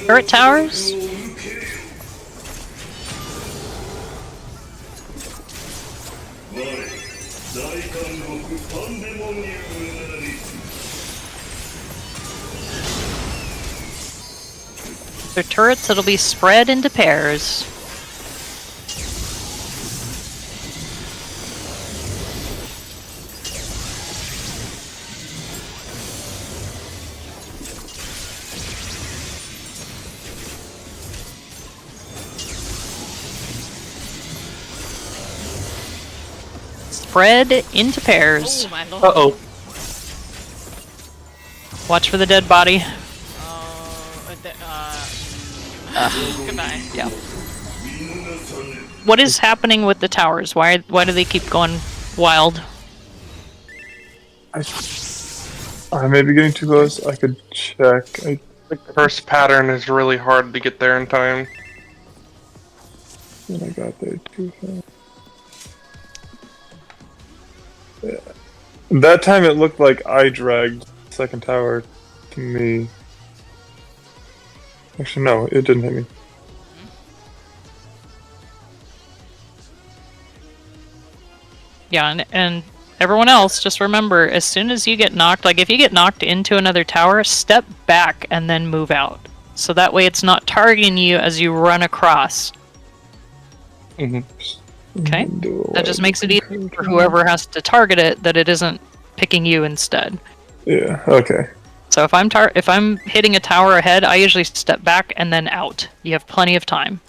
Turret towers. They're turrets that'll be spread into pairs. Spread into pairs. Oh my lord. Uh oh. Watch for the dead body. Goodbye. Yeah. What is happening with the towers? Why do they keep going wild? I may be getting too close. I could check. The first pattern is really hard to get there in time. I got there too fast. Yeah. That time it looked like I dragged the second tower to me. Actually, no, it didn't hit me. Yeah, and everyone else, just remember, as soon as you get knocked, like if you get knocked into another tower, step back and then move out. So that way it's not targeting you as you run across. Okay? That just makes it easier for whoever has to target it, that it isn't picking you instead. Yeah, okay. So if I'm hitting a tower ahead, I usually step back and then out. You have plenty of time.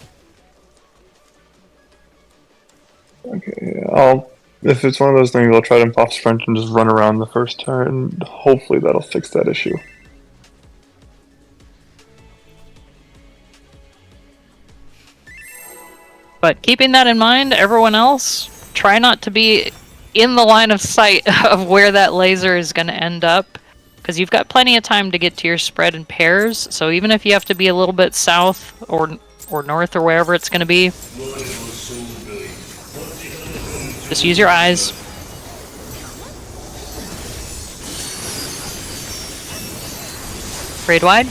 Okay, yeah. If it's one of those things, I'll try to pop sprint and just run around the first turn, and hopefully that'll fix that issue. But keeping that in mind, everyone else, try not to be in the line of sight of where that laser is going to end up, because you've got plenty of time to get to your spread in pairs. So even if you have to be a little bit south or north or wherever it's going to be, just use your eyes. Grade wide.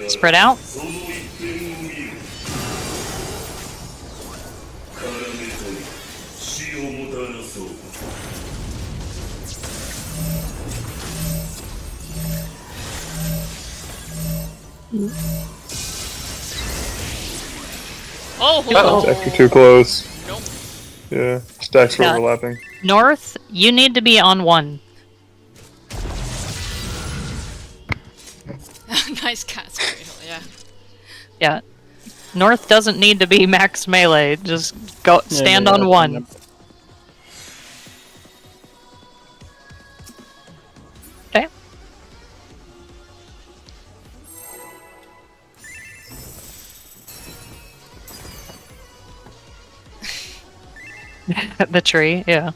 Spread out. Oh, Uh-oh. Stacks are too close. Nope. Yeah, stacks are Yeah. overlapping. North, you need to be on one. Nice cast, Cradle, yeah. Yeah. North doesn't need to be max melee. Just go stand on one. Okay. The tree, yeah.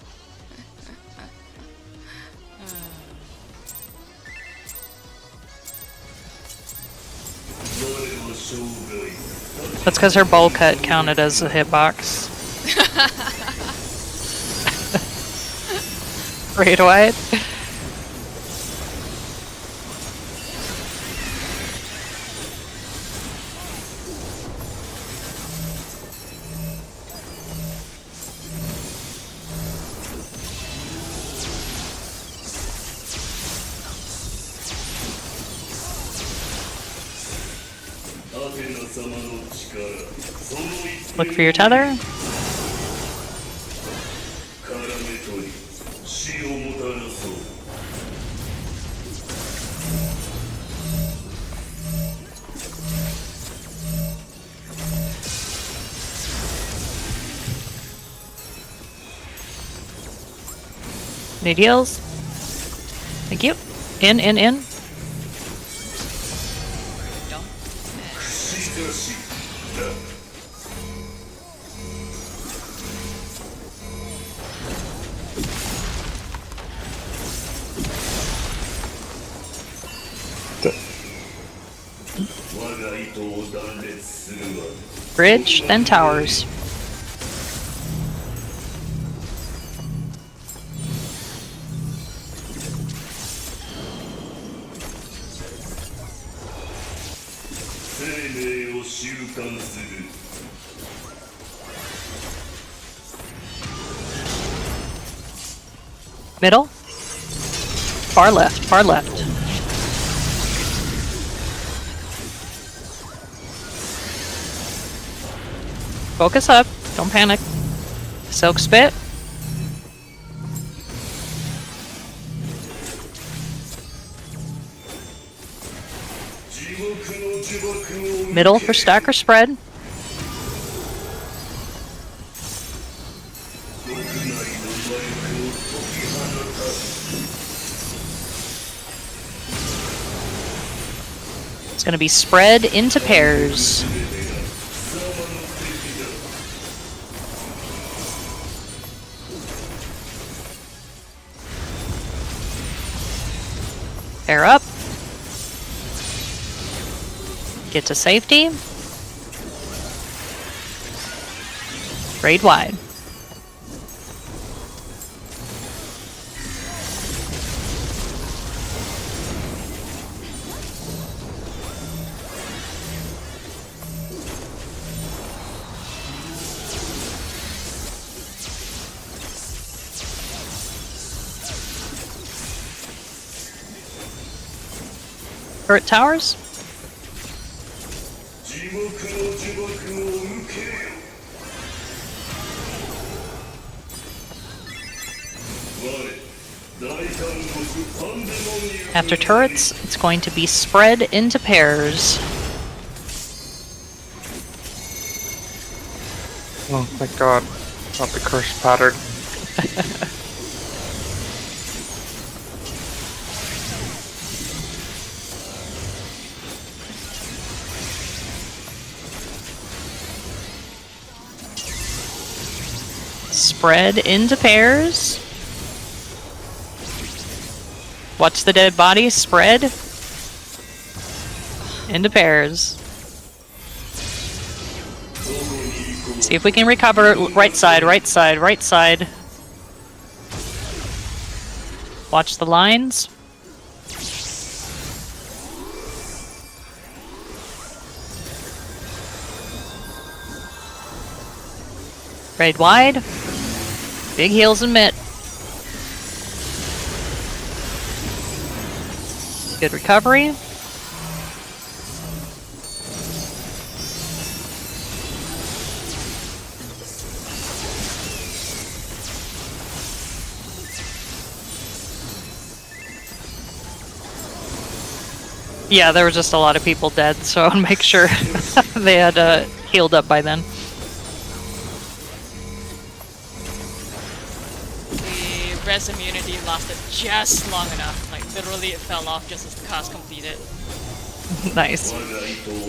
That's because her bowl cut counted as a hitbox. Right wide. Look for your tether. Need heals? Thank you. In. Don't. Bridge, then towers. Middle. Far left, far left. Focus up, don't panic. Silk Spit. Middle for stack or spread. It's going to be spread into pairs. Pair up. Get to safety. Raid wide. Turret towers. After turrets, it's going to be spread into pairs. Oh my god. Not the curse pattern. Spread into pairs. Watch the dead body spread into pairs. See if we can recover. Right side, right side, right side. Watch the lines. Raid wide. Big heals and mitt. Good recovery. Yeah, there were just a lot of people dead, so I'll make sure they had healed up by then. The res immunity lasted just long enough. Like, literally it fell off just as the cast completed. Nice.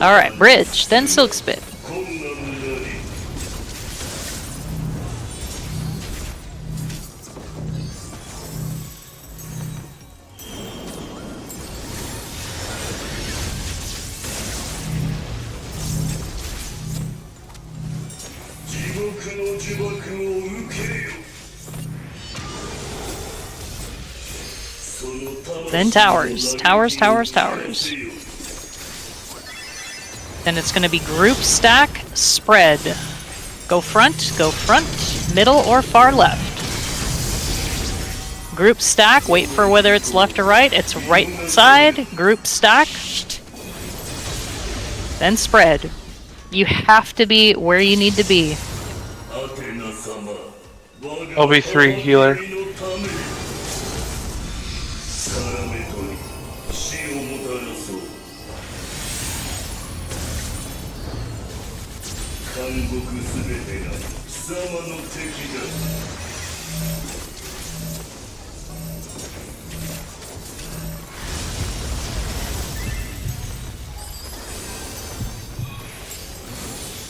Alright, bridge, then silk spit. Then towers. Towers, towers, towers. Then it's going to be group stack, spread. Go front, middle, or far left. Group stack, wait for whether it's left or right. It's right side, group stack. Then spread. You have to be where you need to be. LB3 healer.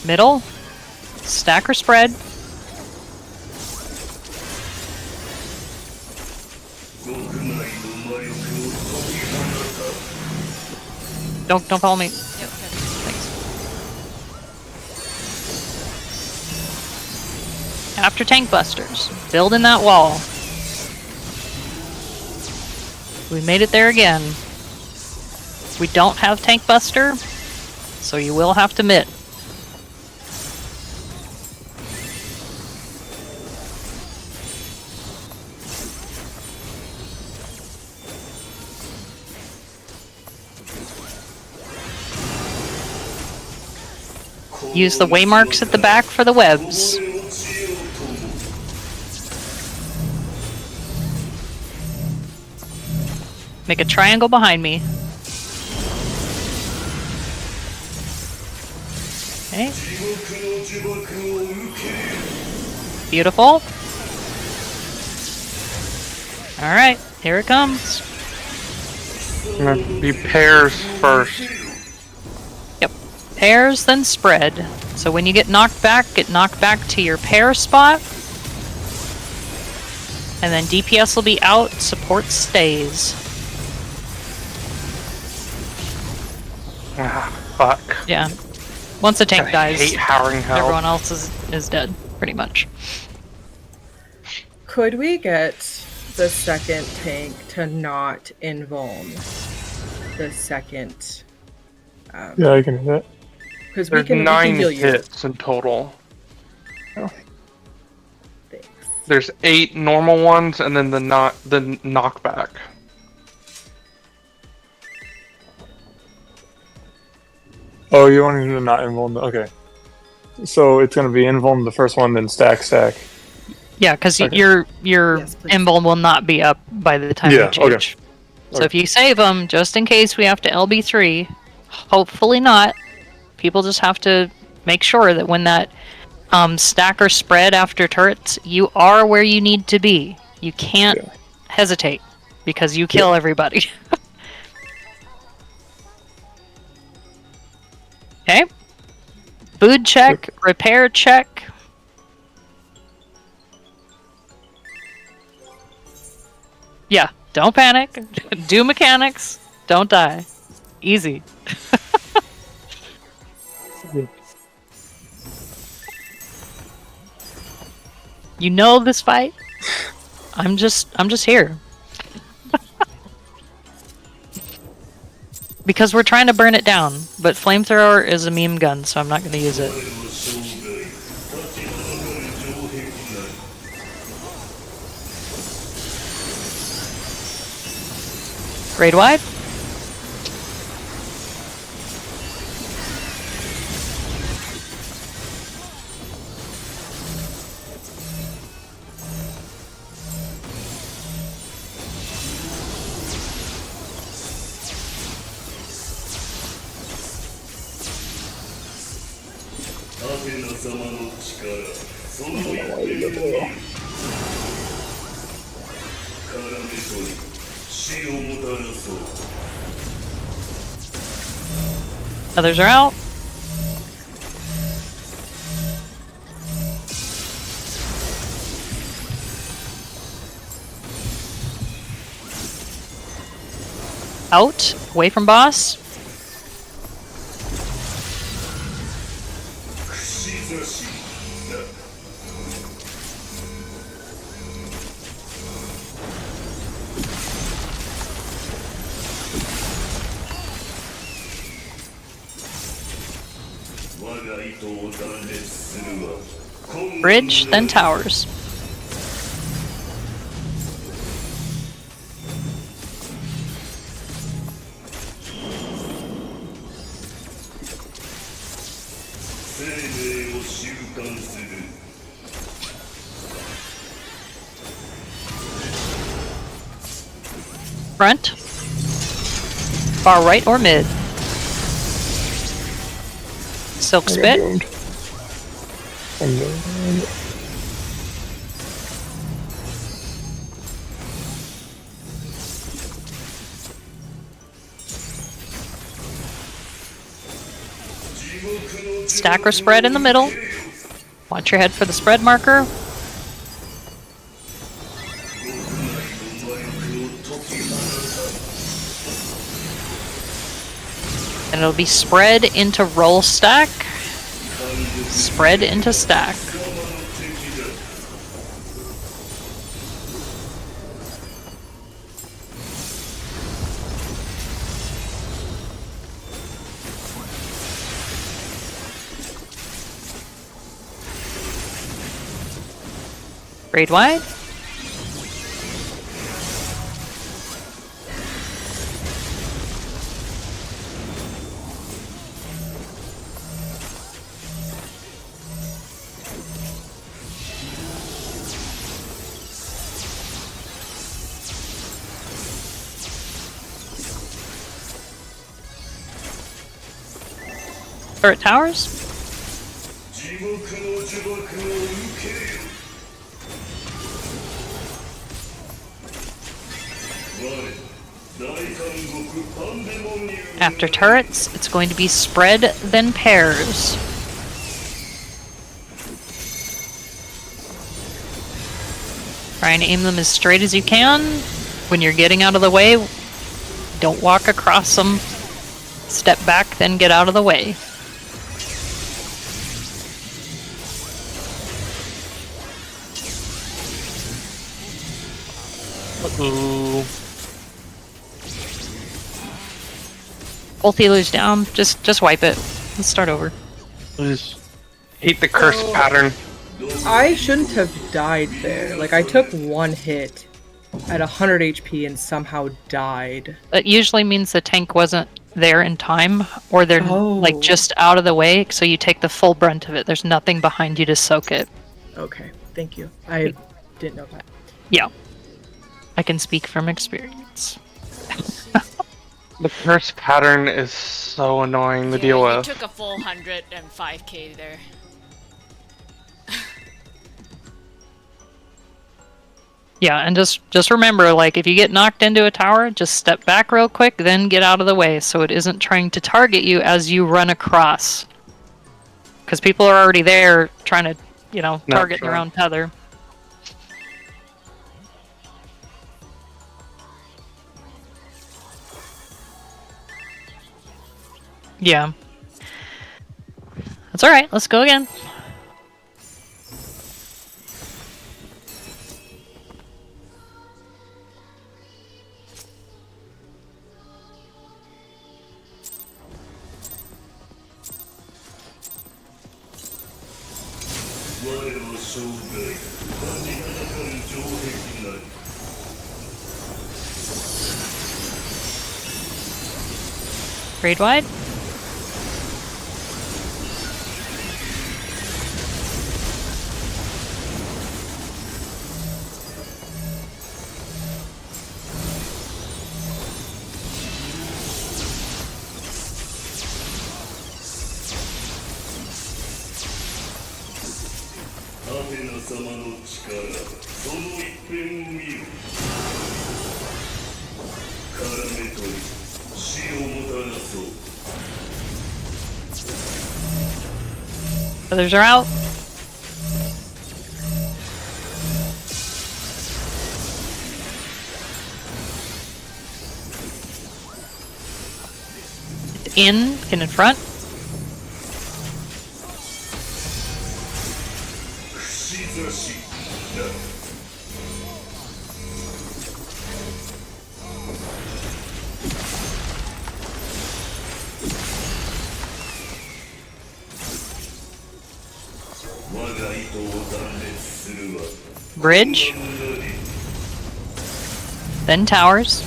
Middle. Stack or spread. Don't follow me. Yep, okay. Thanks. After tank busters, building that wall. We made it there again. We don't have tank buster, so you will have to mitt. Use the waymarks at the back for the webs. Make a triangle behind me. Okay. Beautiful. Alright, here it comes. I'm gonna be pairs first. Yep. Pairs, then spread. So when you get knocked back to your pair spot. And then DPS will be out, support stays. Ah, fuck. Yeah. Once a tank I dies, hate Howling Hell. everyone else is dead, pretty much. Could we get the second tank to not invuln the second? Yeah, I can hit. Because There's we can 9 heal you. hits in total. Thanks. There's 8 normal ones, and then the knockback. Oh, you want him to not invuln? Okay. So it's gonna be invuln the first one, then stack. Yeah, because Okay. your Yes, please. emblem will not be up by the time Yeah, you change. So Okay. if you save them, just in case we have to LB3, hopefully not. People just have to make sure that when that stack or spread after turrets, you are where you need to be. You can't Yeah. hesitate because you kill everybody. Okay. Food check, repair check. Yeah, don't panic. Do mechanics. Don't die. Easy. You know this fight. I'm just here. Because we're trying to burn it down, but flamethrower is a meme gun, so I'm not going to use it. Raid wide. Others are out. Out, away from boss. Bridge, then towers. Front. Far right or mid. Silk Spit. I'm going. Stack or spread in the middle. Watch your head for the spread marker. And it'll be spread into roll stack. Spread into stack. Braid wide. Turret towers. After turrets, it's going to be spread, then pairs. Try and aim them as straight as you can. When you're getting out of the way, don't walk across them. Step back, then get out of the way. Ooh. Both healers down. Just wipe it. Let's start over. Just hate the curse pattern. I shouldn't have died there. Like, I took one hit at 100 HP and somehow died. That usually means the tank wasn't there in time, or they're like Oh. just out of the way, so you take the full brunt of it. There's nothing behind you to soak it. Okay, thank you. I didn't know that. Yeah. I can speak from experience. The curse pattern is so annoying to deal You with. took a full 105k there. Yeah, and just remember, like, if you get knocked into a tower, just step back real quick, then get out of the way, so it isn't trying to target you as you run across. Because people are already there trying to, you know, Not target true. their own tether. Yeah. That's alright, let's go again. Braid wide. Others are out. In front. Bridge. Then towers.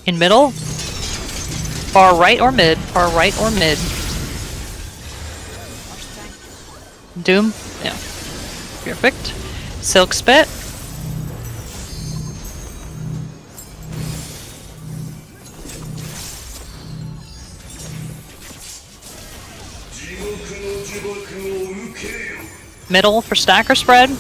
In middle? Far right or mid? Far right or mid? Doom? Yeah. Perfect. Silk Spit. Middle for stack or spread?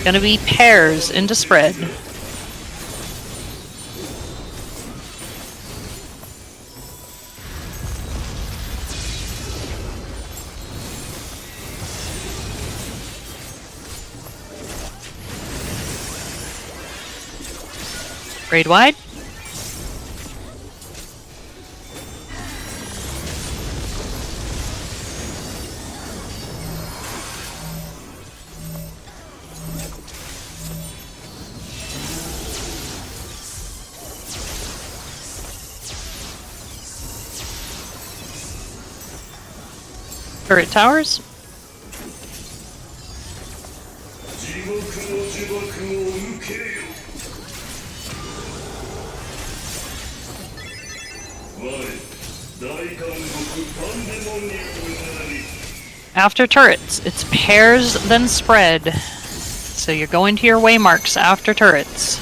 Gonna be pairs into spread. Grade wide. Turret towers. After turrets, it's pairs then spread. So you're going to your waymarks after turrets.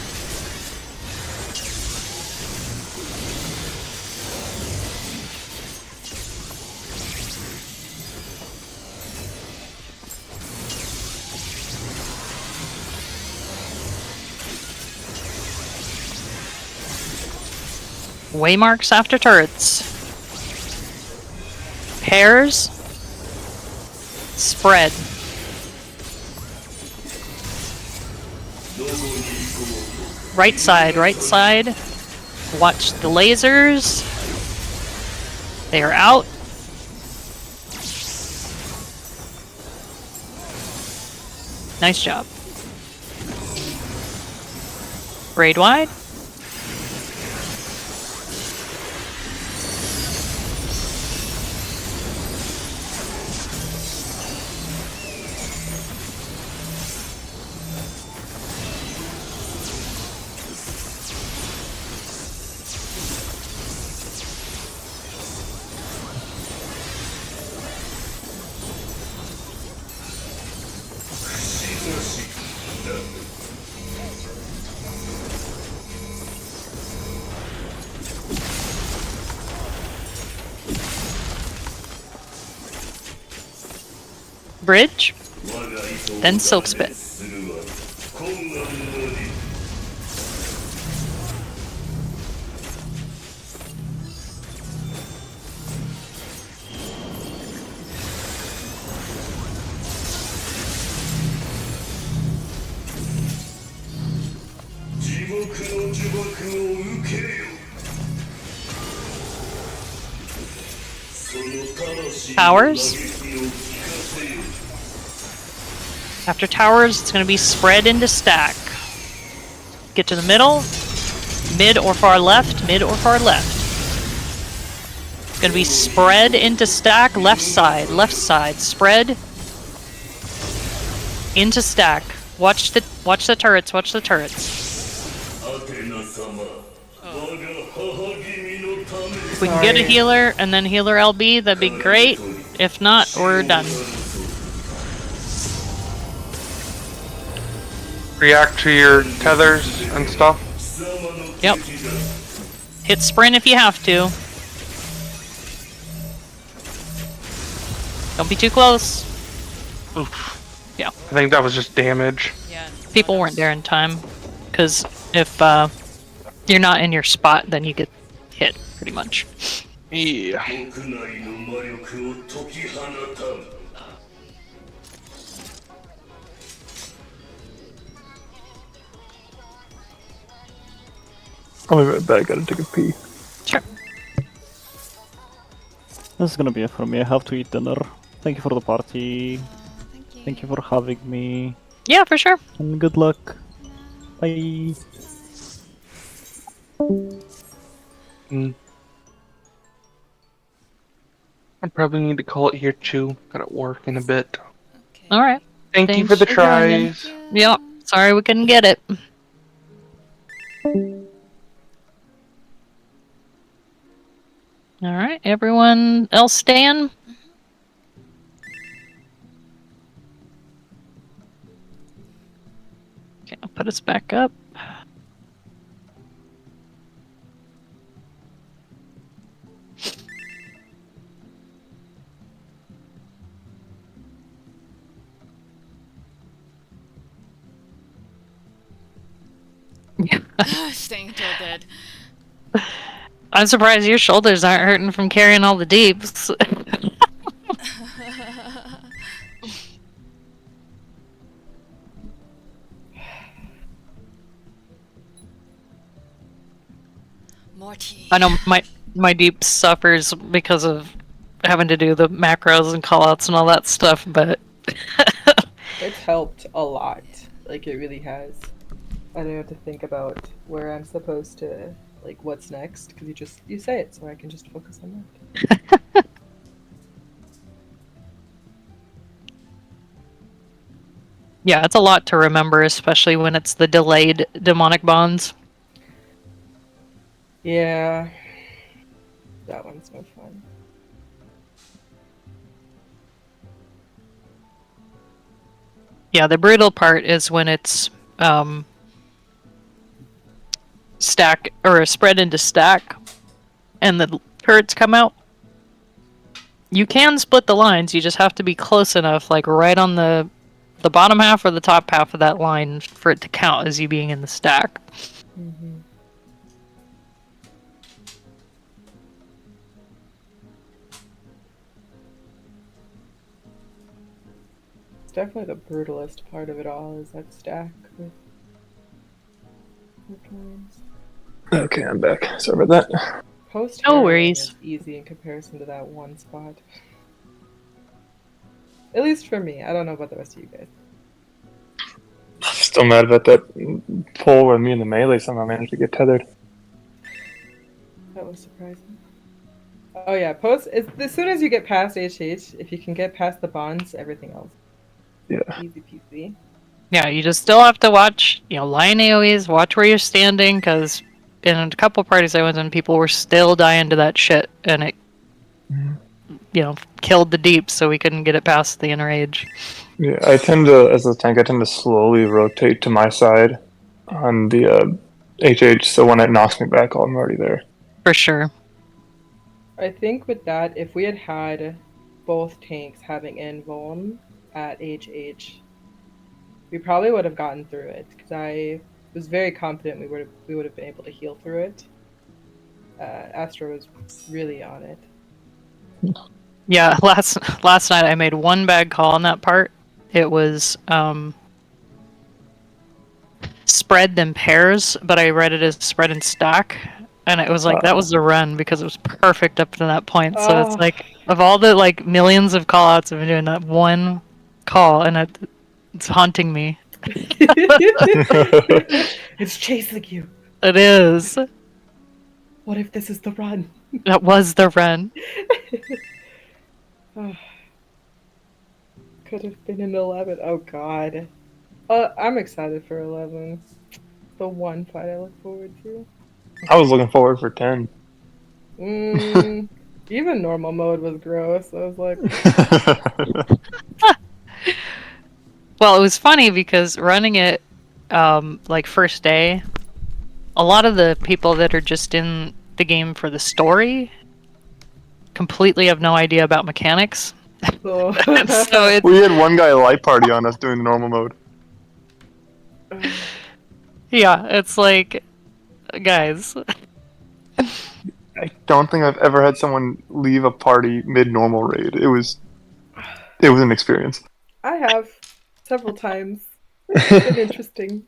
Waymarks after turrets. Pairs. Spread. Right side, right side. Watch the lasers. They are out. Nice job. Grade wide. Bridge, then Silk Spit. Towers. After towers, it's going to be spread into stack. Get to the middle, mid or far left, mid or far left. It's going to be spread into stack, left side, spread into stack. Watch the turrets, watch the turrets. If we can get a healer and then healer LB, that'd be great. If not, we're done. React to your tethers and stuff. Yep. Hit sprint if you have to. Don't be too close. Oof. Yeah. I think that was just damage. Yeah. People weren't there in time. Because if you're not in your spot, then you get hit, pretty much. Yeah. I'll be right back. Gotta take a pee. Sure. This is gonna be it for me. I have to eat dinner. Thank you for the party. Thank Thank you for having me, Yeah, for sure. and good luck. Bye. Mm. I probably need to call it here too. Gotta work in a bit. Okay. All right. Thank you for the Thanks for joining. tries. Thank you. Yep. Sorry we couldn't get it. All right. Everyone else stand. Okay, I'll put us back up. Staying until dead. I'm surprised your shoulders aren't hurting from carrying all the deeps. Morty. I know my deep suffers because of having to do the macros and callouts and all that stuff, but It's helped a lot. Like, it really has. I don't have to think about where I'm supposed to, like, what's next, because you say it, so I can just focus on that. yeah, it's a lot to remember, especially when it's the delayed demonic bonds. Yeah. That one's no fun. Yeah, the brutal part is when it's stack or spread into stack and the turrets come out. You can split the lines, you just have to be close enough, like right on the bottom half or the top half of that line for it to count as you being in the stack. Mm-hmm. It's definitely the brutalist part of it all, is that stack with lines. Okay, I'm back. Sorry about that. Post No Harrowing worries. is easy in comparison to that one spot. At least for me. I don't know about the rest of you guys. Still mad about that pull where me and the melee somehow managed to get tethered. That was surprising. Oh yeah, as soon as you get past HH, if you can get past the bonds, everything else. Yeah. Easy peasy. Yeah, you just still have to watch, line AoEs, watch where you're standing, because in a couple parties I went in, people were still dying to that shit, and it, killed the deep, so we couldn't get it past the enrage. Yeah, I tend to, as a tank, I tend to slowly rotate to my side on the HH, so when it knocks me back, I'm already there. For sure. I think with that, if we had had both tanks having invuln at HH, we probably would have gotten through it, because I was very confident we would have been able to heal through it. Astro was really on it. Yeah, last night I made one bad call on that part. It was spread then pairs, but I read it as spread and stack, and it was like that was the run because it was perfect up to that point. So it's like of all the millions of call outs I've been doing, that one call, and it's haunting me. It's chasing you. It is. What if this is the run? That was the run. Could have been an 11. Oh god. I'm excited for 11. The one fight I look forward to. I was looking forward for 10. Even normal mode was gross. I was like, well, it was funny because running it first day, a lot of the people that are just in the game for the story completely have no idea about mechanics. oh. So it's, We had one guy light party on us doing the normal mode. yeah, it's like, guys. I don't think I've ever had someone leave a party mid-normal raid. It was an experience. I have several times. It's been interesting.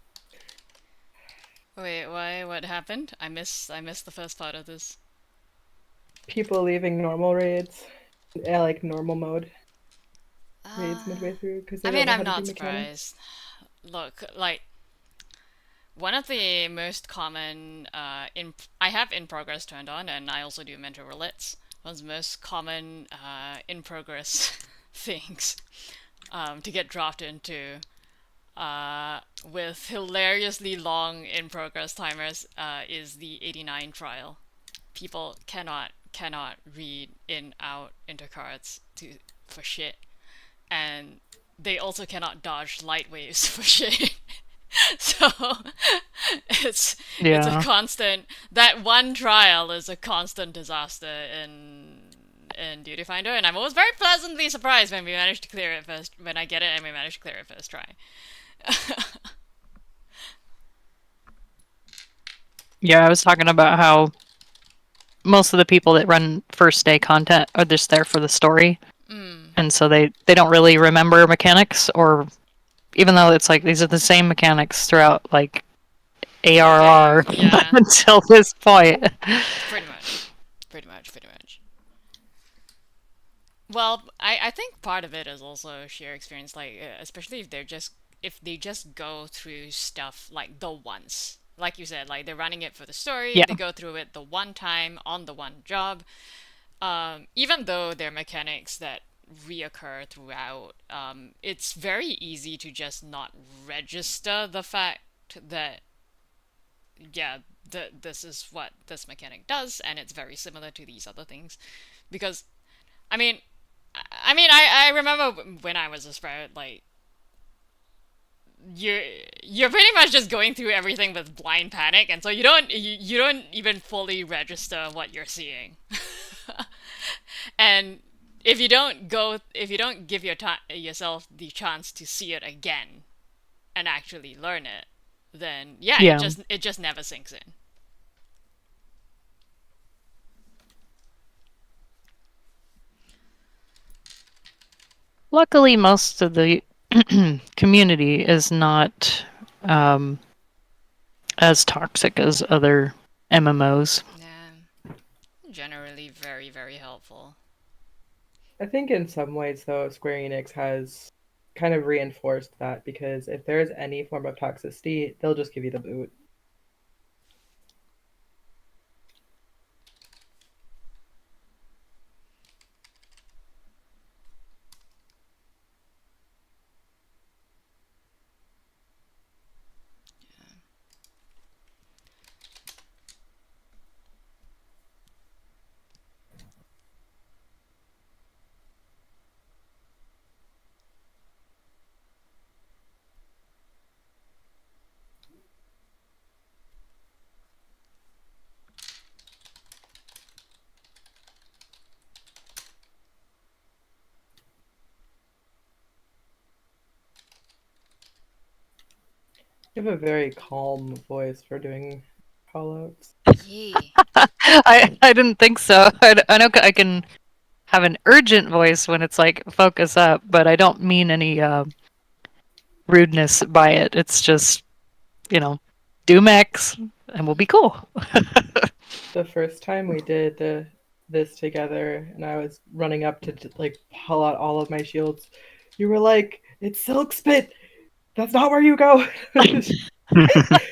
Wait, why? What happened? I missed the first part of this. People leaving normal raids. Yeah, like normal mode. raids midway through because they I don't mean, know I'm how to not do mechanics. surprised. Look, like one of the most common I have in progress turned on, and I also do mentor roulets. One of the most common in progress things to get dropped into with hilariously long in progress timers is the 89 trial. People cannot read in out into cards for shit, and they also cannot dodge light waves for shit. So it's a Yeah. constant. That one trial is a constant disaster in Duty Finder, and I'm always very pleasantly surprised when we manage to clear it first. When I get it and we manage to clear it first try. Yeah, I was talking about how most of the people that run first day content are just there for the story. And so they don't really remember mechanics, or even though it's like these are the same mechanics throughout like ARR Yeah. until this point. Pretty much. Well, I think part of it is also sheer experience, like especially if they just go through stuff like the once, like you said, like they're running it for the story, Yeah. they go through it the one time on the one job. Even though there are mechanics that reoccur throughout, it's very easy to just not register the fact that yeah, this is what this mechanic does, and it's very similar to these other things, because I remember when I was a sprout, like you're pretty much just going through everything with blind panic, and so you don't even fully register what you're seeing. And if you don't give yourself the chance to see it again and actually learn it, then Yeah. it just never sinks in. Luckily, most of the community is not as toxic as other MMOs. Yeah, generally very, very helpful. I think in some ways, though, Square Enix has kind of reinforced that because if there is any form of toxicity, they'll just give you the boot. You have a very calm voice for doing callouts. Yeah. I didn't think so. I know I can have an urgent voice when it's like focus up, but I don't mean any rudeness by it. It's just, do mechs and we'll be cool. The first time we did this together, and I was running up to like pull out all of my shields, you were like, "It's Silk Spit. That's not where you go."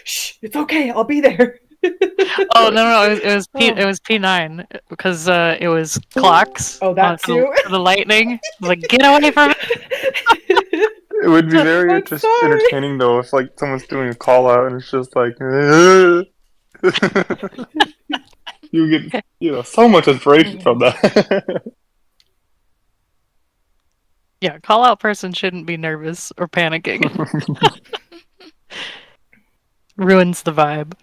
Shh, it's okay. I'll be there. Oh no, it Oh. was P9 because it was clocks. Oh, that for too? the lightning. I was like, get away from it. It would be very I'm just sorry. entertaining though if like someone's doing a call out and it's just like you get so much inspiration from that. Yeah, call out person shouldn't be nervous or panicking. Ruins the vibe.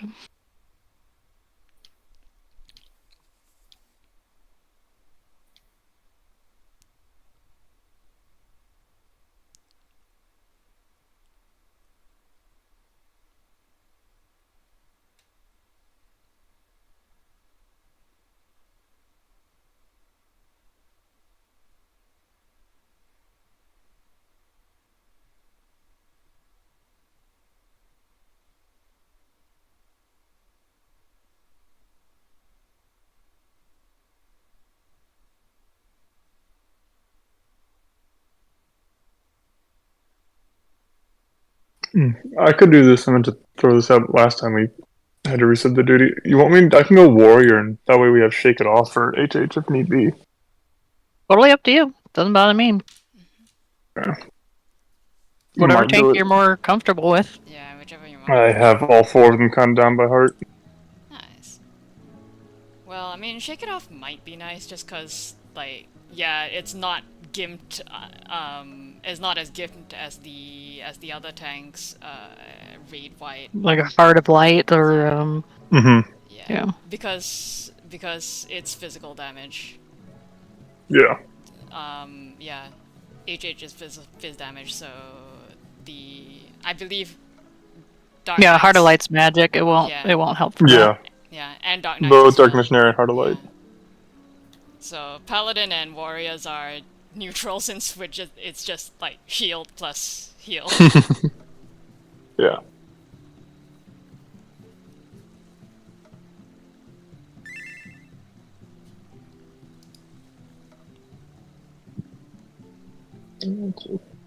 I could do this. I meant to throw this out last time we had to reset the duty. You want me? I can go warrior, and that way we have shake it off for HH if need be. Totally up to you. Doesn't bother me. Yeah. Whatever Might do tank it. you're more comfortable with. Yeah, whichever you want. I have all 4 of them kind of down by heart. Nice. Well, I mean, Shake It Off might be nice just because, like, yeah, it's not gimped, it's not as gimped as the other tanks, Raid White. Like a Heart of Light or, Mm-hmm. Yeah. Because it's physical damage. Yeah. Yeah, HH is phys damage, so I believe Dark yeah, Heart of Knight's- Light's magic. It won't help for Yeah. that. Yeah, and Dark Knight. Both Dark Missionary and Heart of Light. So Paladin and Warriors are neutral since it's just like shield plus heal. Yeah.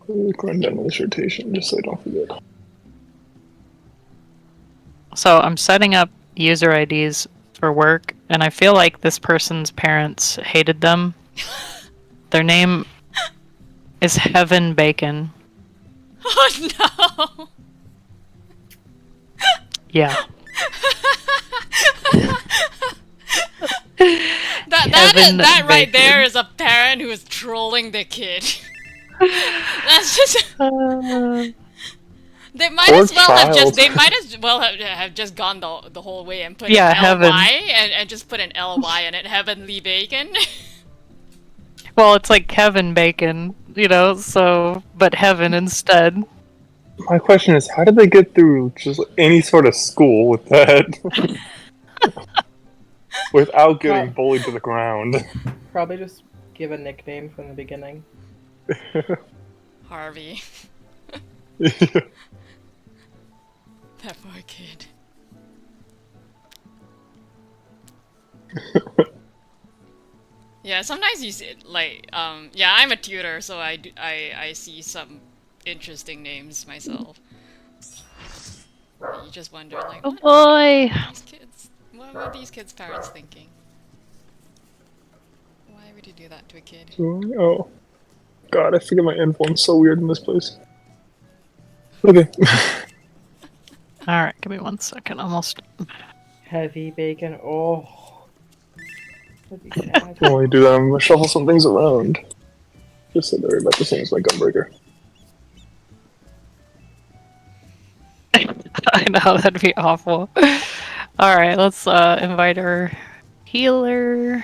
Run down this rotation just so I don't forget. So I'm setting up user IDs for work, and I feel like this person's parents hated them. Their name is Heaven Bacon. Oh no! Yeah. That Kevin right Bacon. there is a parent who is trolling their kid. That's just. They might Poor as well have child. have just gone the whole way and put Yeah, an Heaven. LY and just put an LY in it, Heavenly Bacon. Well, it's like Kevin Bacon, so, but heaven instead. My question is, how did they get through just any sort of school with that? Without getting bullied to the ground. Probably just give a nickname from the beginning. Harvey. That poor kid. Yeah, sometimes you see, like, yeah, I'm a tutor, so I see some interesting names myself. You just wonder, like, Oh what boy! what were these kids' parents thinking? Why would you do that to a kid? Oh. God, I forget my endpoint's so weird in this place. Okay. Alright, give me 1 second, almost. Heavy bacon. Oh. That'd be sad. While I do that, I'm gonna shuffle some things around. Just so they're about the same as my Gunbreaker. I know, that'd be awful. Alright, let's invite our healer.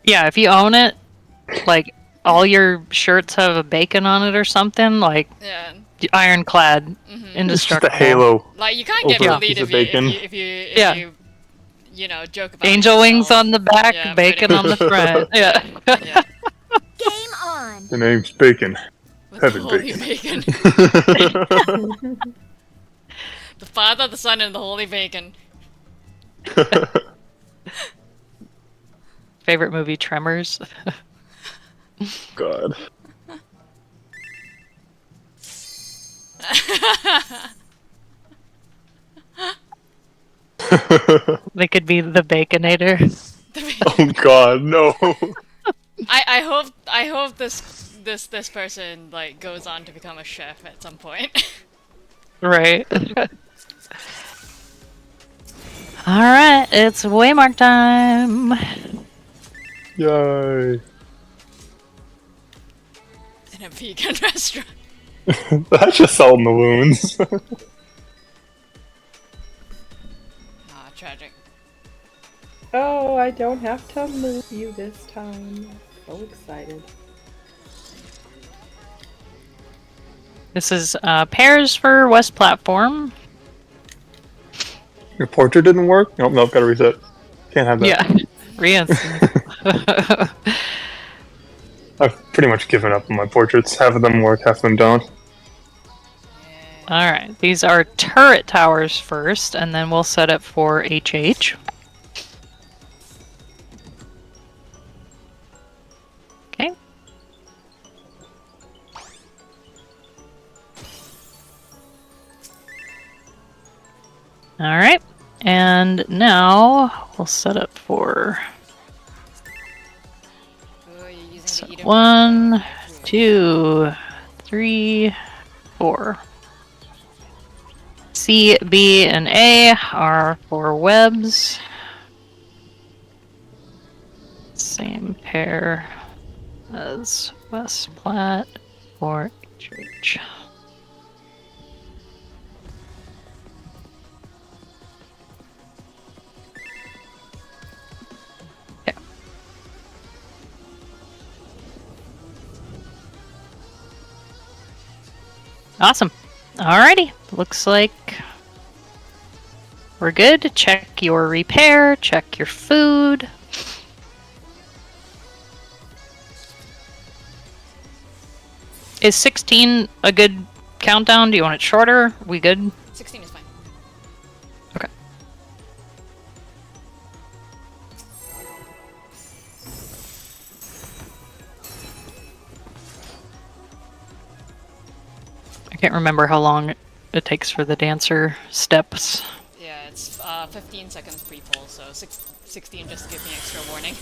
Yeah, if you own it, like, all your shirts have a bacon on it or something, like, Yeah, ironclad, It's just a indestructible. halo. like you can't get Over a bullied piece of if you bacon. if you you know joke about Angel yourself. wings on the back, Yeah, bacon pretty on the front. Yeah. Yeah, Game on. The name's Bacon. with Heaven holy bacon. The Father, the Son, and the Holy Bacon. Favorite movie, Tremors. God. They could be the Baconator. Oh God, no. I hope this person like goes on to become a chef at some point. Right. Alright, it's Waymark time. Yay. In a vegan restaurant. That's just salt in the wounds. Ah, tragic. Oh, I don't have to move you this time. So excited. This is pairs for West Platform. Your portrait didn't work? Nope, gotta reset. Can't have that. Yeah. Reinstance. I've pretty much given up on my portraits. Half of them work, half of them don't. Alright, these are turret towers first, and then we'll set up for HH. Okay. Alright, and now we'll set up for Oh, you're using so the Eden 1, 2, 3, 4. C, B, and A are for webs. Same pair as West Plat for HH. Okay. Awesome. Alrighty, looks like we're good. Check your repair, check your food. Is 16 a good countdown? Do you want it shorter? We good? 16 is fine. Okay. I can't remember how long it takes for the dancer steps. Yeah, it's 15 seconds pre-pull, so 16 just to give me extra warning.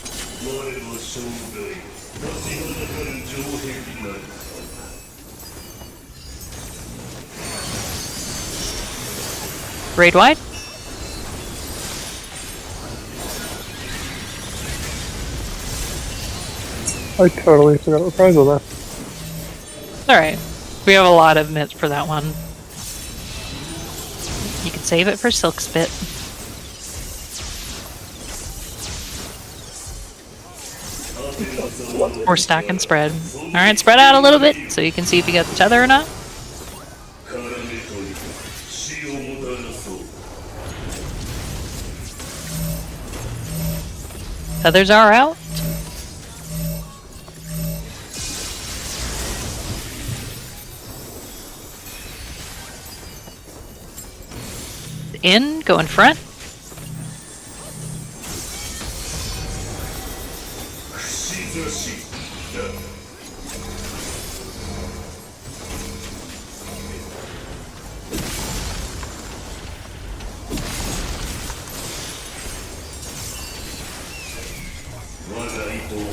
Raid wide? I totally forgot reprisal there. Alright. We have a lot of mitts for that one. You can save it for Silk Spit. Or stack and spread. Alright, spread out a little bit so you can see if you got the tether or not. Tethers are out. In, go in front.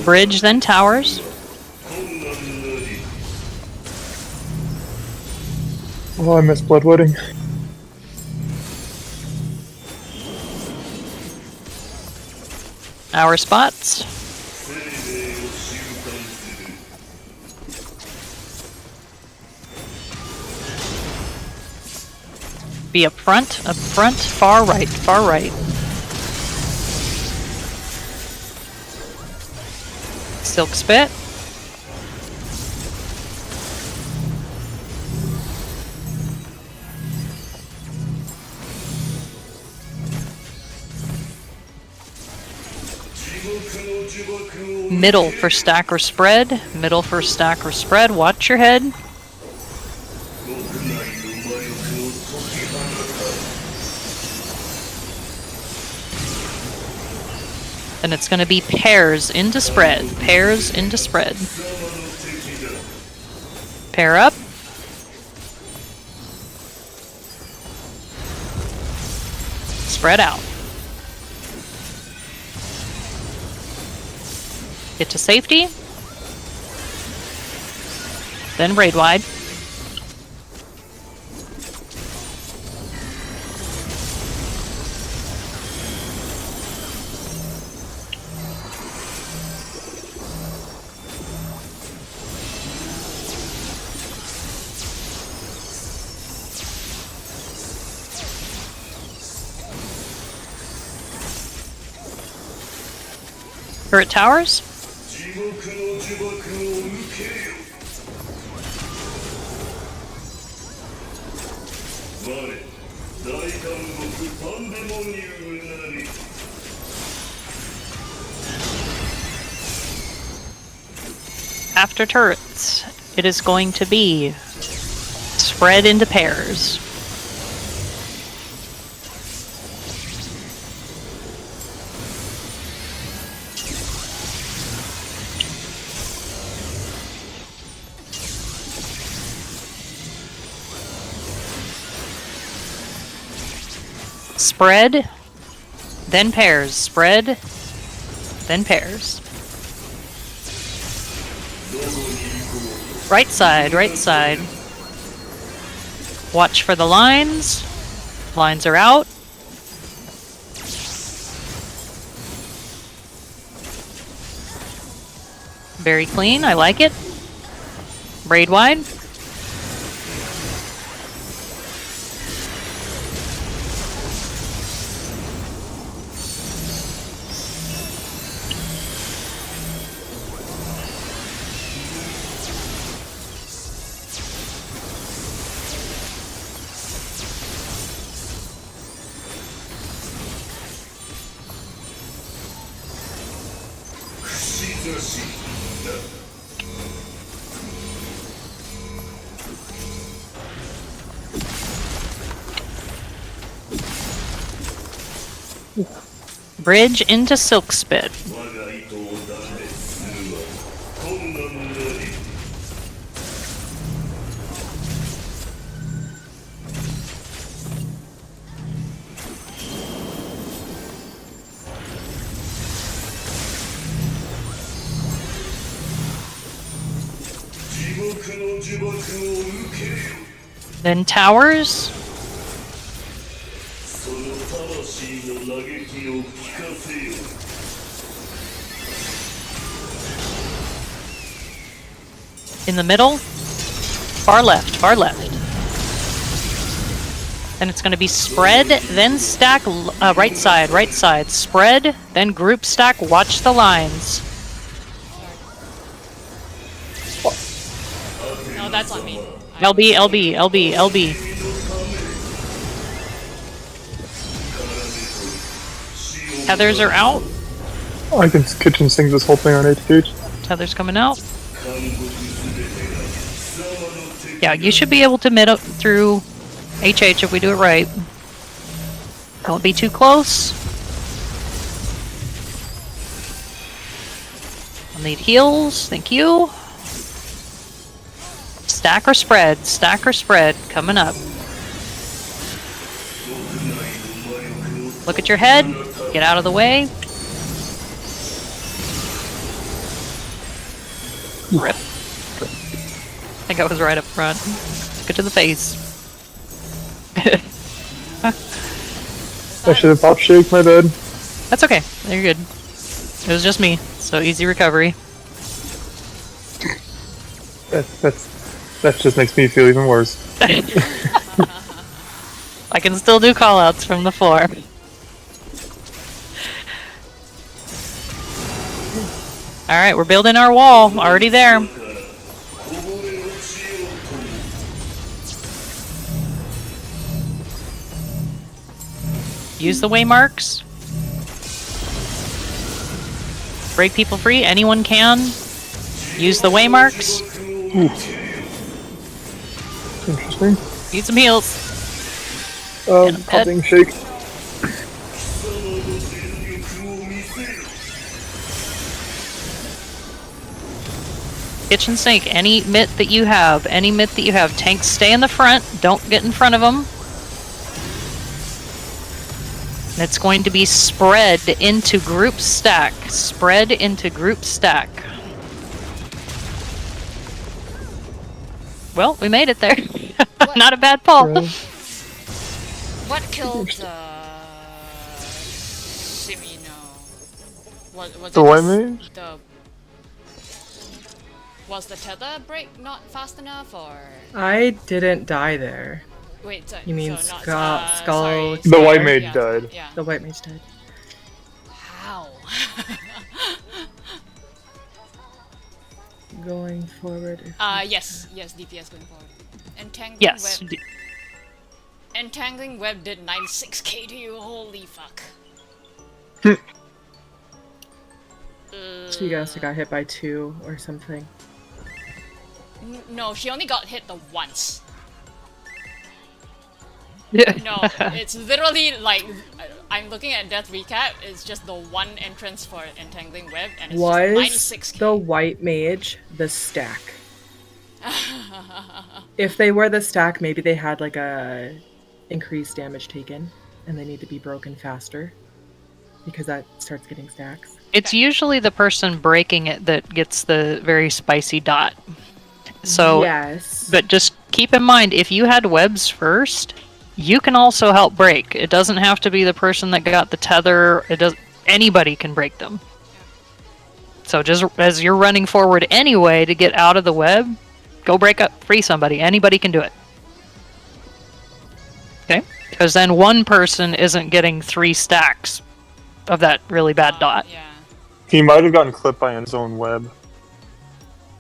Bridge, then towers. Oh, I missed blood wedding. Our spots. Be up front, far right, far right. Silk Spit. Middle for stack or spread. Middle for stack or spread. Watch your head. And it's going to be pairs into spread. Pairs into spread. Pair up. Spread out. Get to safety. Then raid wide. Turret towers. after turrets, it is going to be spread into pairs. Spread, then pairs. Spread, then pairs. Right side, right side. Watch for the lines. Lines are out. Very clean, I like it. Braid wide. Bridge into Silk Spit. Then towers. In the middle. Far left, far left. Then it's going to be spread, then stack, right side. Spread, then group stack, watch the lines. No, that's on me. LB, LB, LB, LB. Tethers are out. I can kitchen sink this whole thing on HH. Tethers coming out. Yeah, you should be able to mid up through HH if we do it right. Don't be too close. I'll need heals, thank you. Stack or spread, stack or spread, coming up. Look at your head, get out of the way. Rip. I think I was right up front. Good to the face. I should have popped shake, my bad. That's okay, you're good. It was just me, so easy recovery. That just makes me feel even worse. I can still do callouts from the floor. Alright, we're building our wall. Already there. Use the waymarks. Break people free. Anyone can. Use the waymarks. Interesting. Need some heals. Popping shake. Kitchen sink. Any mitt that you have. Tanks stay in the front. Don't get in front of them. And it's going to be spread into group stack. Spread into group stack. Well, we made it there. Not a bad pull. What killed Simino? Was The it white mage? Was the tether break not fast enough, or I didn't die there. wait? So, You mean so not, Skull? sorry, The white Scar, mage yeah, died. Yeah. The white mage died. How? Going forward. Yes, DPS going forward. Entangling Yes. web. Entangling web did 96k to you. Holy fuck. So you guys got hit by 2 or something. No, she only got hit the once. Yeah. No, it's literally like I'm looking at Death Recap. It's just the one entrance for Entangling Web, and it's Was just 96k. the white mage the stack? If they were the stack, maybe they had like a increased damage taken, and they need to be broken faster because that starts getting stacks. It's usually the person breaking it that gets the very spicy dot. So, yes, but just keep in mind, if you had webs first, you can also help break. It doesn't have to be the person that got the tether. Anybody can break them. So just as you're running forward anyway to get out of the web, go break up, free somebody. Anybody can do it. Okay? Because then one person isn't getting 3 stacks of that really bad dot. Yeah. He might have gotten clipped by his own web.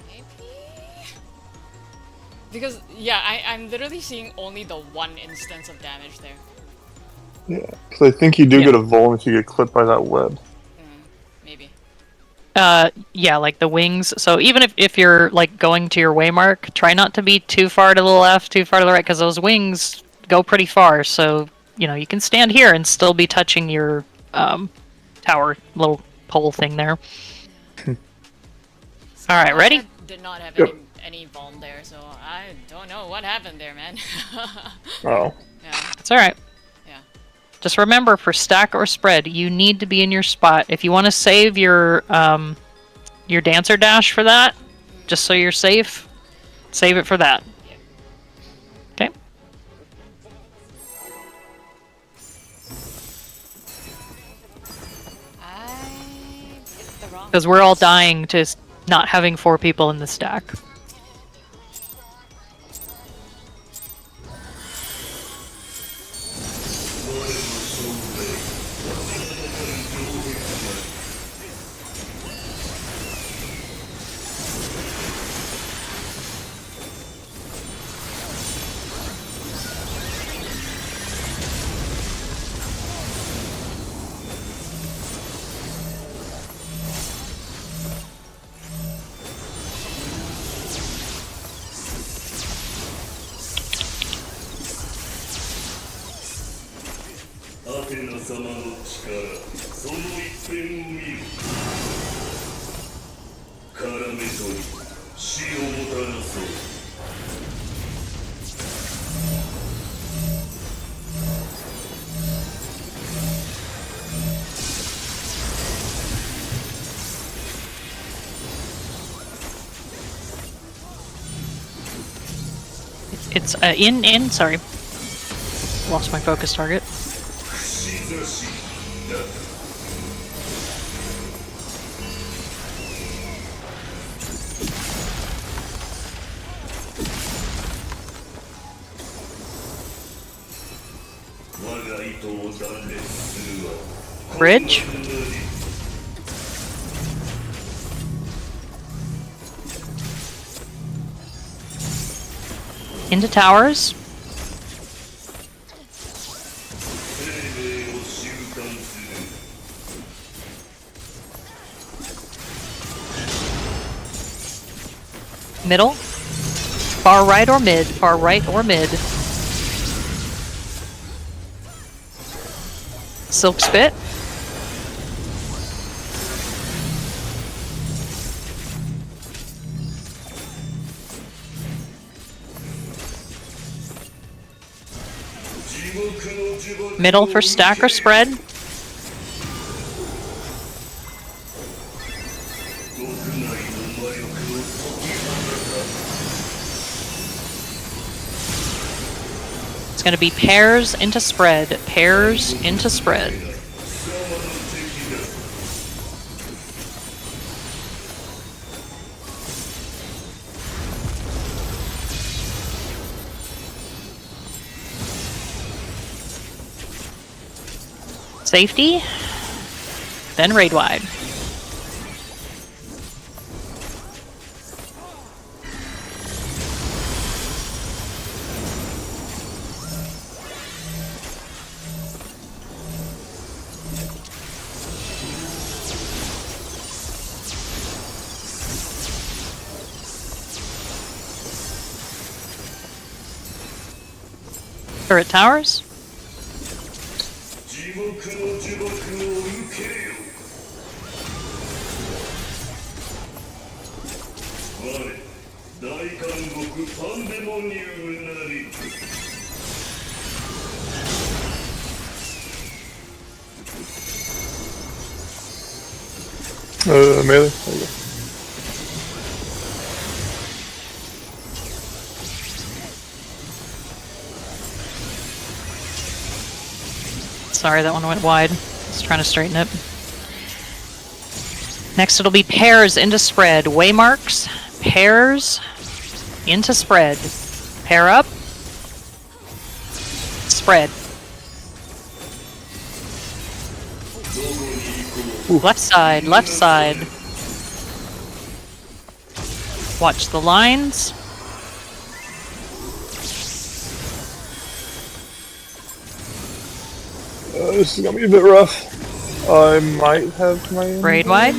Maybe? Because, yeah, I'm literally seeing only the one instance of damage there. Yeah, because I think you do Yeah. get a vuln if you get clipped by that web. Maybe. Yeah, like the wings. So even if you're like going to your waymark, try not to be too far to the left, too far to the right, because those wings go pretty far. So, you know, you can stand here and still be touching your tower little pole thing there. All right, ready? I did not have Yep. any vuln there, so I don't know what happened there, man. Oh. Yeah. It's all right. Yeah. Just remember, for stack or spread, you need to be in your spot. If you want to save your dancer dash for that, just so you're safe, save it for that. Okay. I picked the wrong Because we're all ones. dying to not having 4 people in the stack. It's sorry. Lost my focus target. Bridge. Into towers. Middle. Far right or mid. Far right or mid. Silk Spit. Middle for stack or spread. It's going to be pairs into spread, pairs into spread. Safety, then raid wide. Turret towers. Melee. There you go. Sorry, that one went wide. Just trying to straighten it. Next, it'll be pairs into spread. Waymarks, pairs, into spread. Pair up, spread. Left side, left side. Watch the lines. This is gonna be a bit rough. I might have my. Braid wide.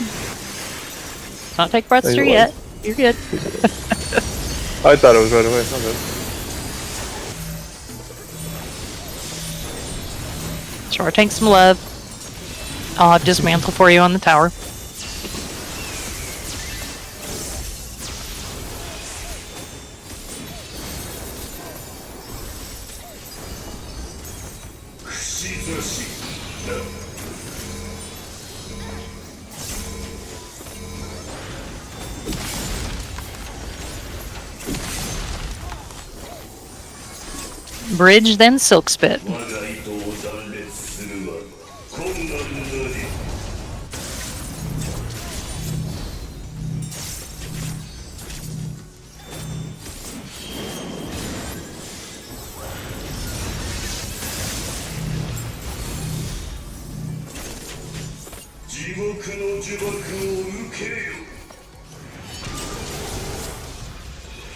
Don't take breaths through Braid yet. You're good. I thought it was right away. Okay. Show our tank some love. I'll have dismantle for you on the tower. Bridge, then Silk Spit.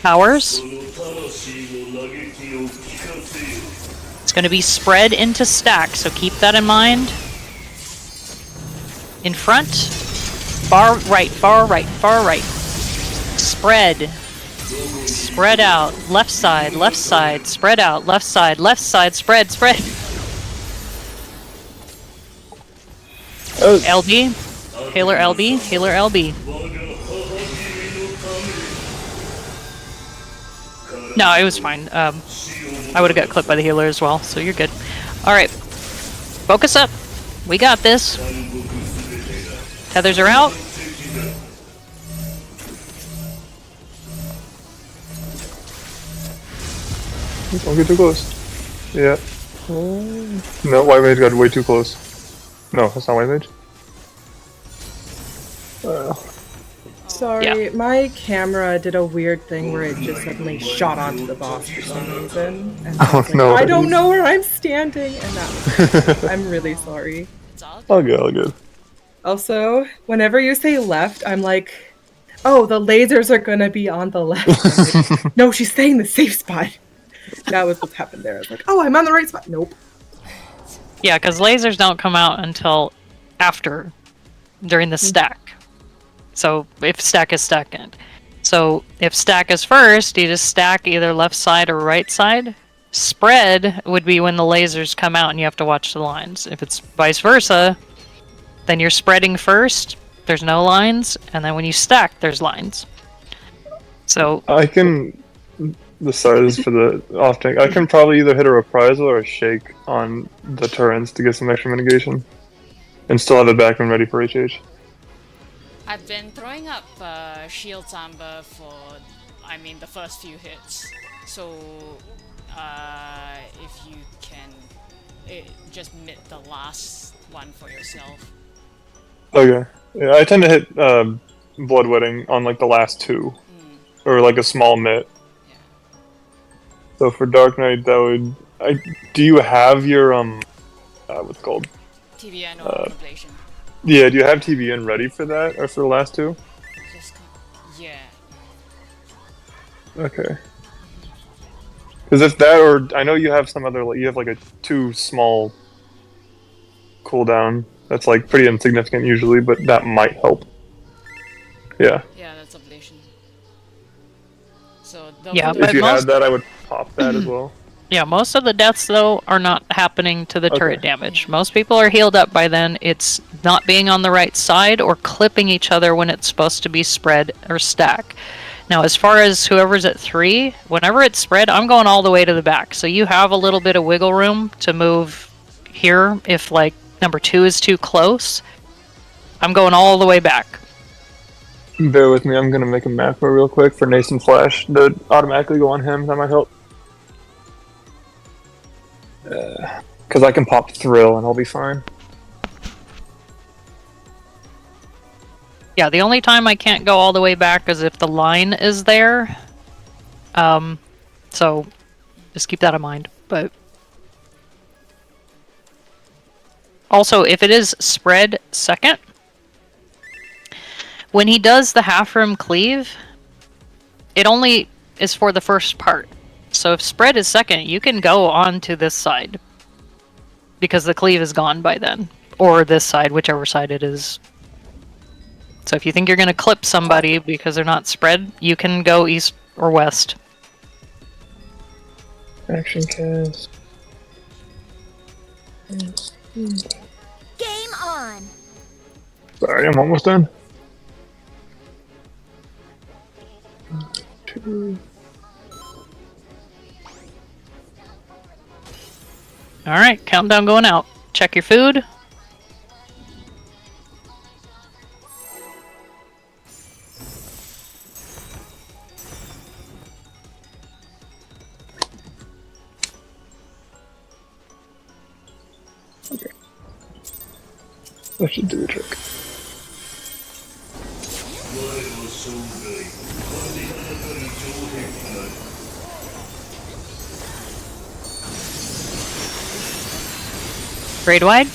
Towers. It's going to be spread into stack, so keep that in mind. In front, far right, far right, far right. Spread. Spread out. Left side, spread out. Left side, spread, spread. LB. Healer LB, healer LB. No, it was fine. I would have got clipped by the healer as well, so you're good. Alright. Focus up. We got this. Tethers are out. Don't get too close. Yeah. No, White Mage got way too close. No, that's not White Mage. Sorry, my camera did a weird thing where it just suddenly shot onto the boss for some reason. And I was like, no. I don't know where I'm standing, and that was I'm really sorry. It's all All good, all good. Also, whenever you say left, I'm like, oh, the lasers are gonna be on the left. I'm like, no, she's saying the safe spot. That was what happened there. I was like, oh, I'm on the right spot. Nope. Yeah, because lasers don't come out until after, during the stack. So if stack is second. So if stack is first, you just stack either left side or right side. Spread would be when the lasers come out and you have to watch the lines. If it's vice versa, then you're spreading first, there's no lines, and then when you stack, there's lines. So I can. The size for the off tank. I can probably either hit a reprisal or a shake on the turrets to get some extra mitigation, and still have it back and ready for HH. I've been throwing up Shield Samba for, the first few hits. So, if you can, just mitt the last one for yourself. Okay. Yeah, I tend to hit Bloodwedding on like the last two, or like a small mitt. Yeah. So for Dark Knight, that would. Do you have your what's it called? TBN or Ablation. Yeah, do you have TBN ready for that, or for the last two? Yeah. Okay. Because if that, or I know you have some other, you have like a 2 small cooldown. That's like pretty insignificant usually, but that might help. Yeah. Yeah, that's Ablation. So Yeah, If but you most- had that, I would pop that as well. Yeah, most of the deaths though are not happening to the turret Okay. damage. Most people are healed up by then. It's not being on the right side or clipping each other when it's supposed to be spread or stack. Now, as far as whoever's at 3, whenever it's spread, I'm going all the way to the back. So you have a little bit of wiggle room to move here if like number 2 is too close. I'm going all the way back. Bear with me, I'm gonna make a macro real quick for Nathan Flash to automatically go on him. That might help. Because I can pop Thrill and I'll be fine. Yeah, the only time I can't go all the way back is if the line is there. So just keep that in mind. But also, if it is spread second, when he does the half room cleave, it only is for the first part. So if spread is second, you can go on to this side because the cleave is gone by then, or this side, whichever side it is. So if you think you're going to clip somebody because they're not spread, you can go east or west. Action cast. Game on. Sorry, I'm almost done. 2. Alright, countdown going out. Check your food. That should do the trick. Grade wide.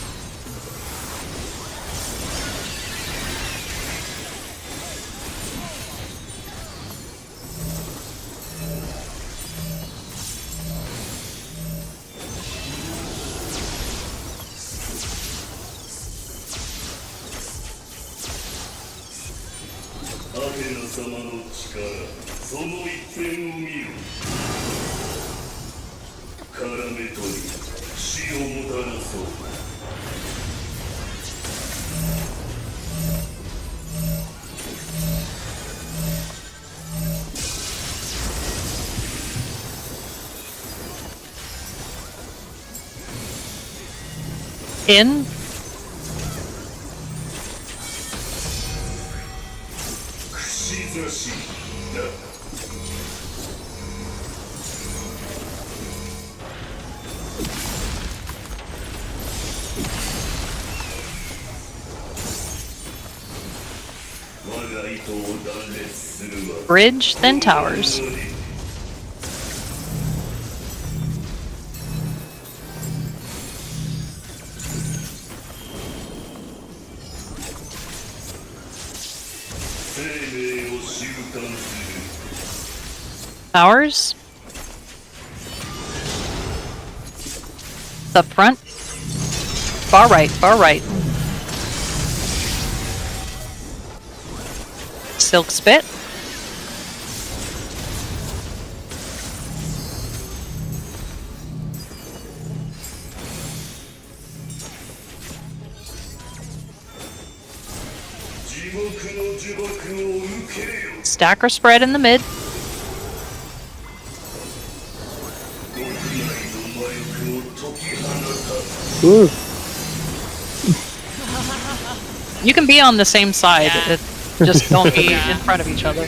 In. Bridge, then towers. Towers. Up front. Far right, far right. Silk Spit. Stack or spread in the mid. Ooh. You can be on the same side. Yeah. Just don't be in front of each other.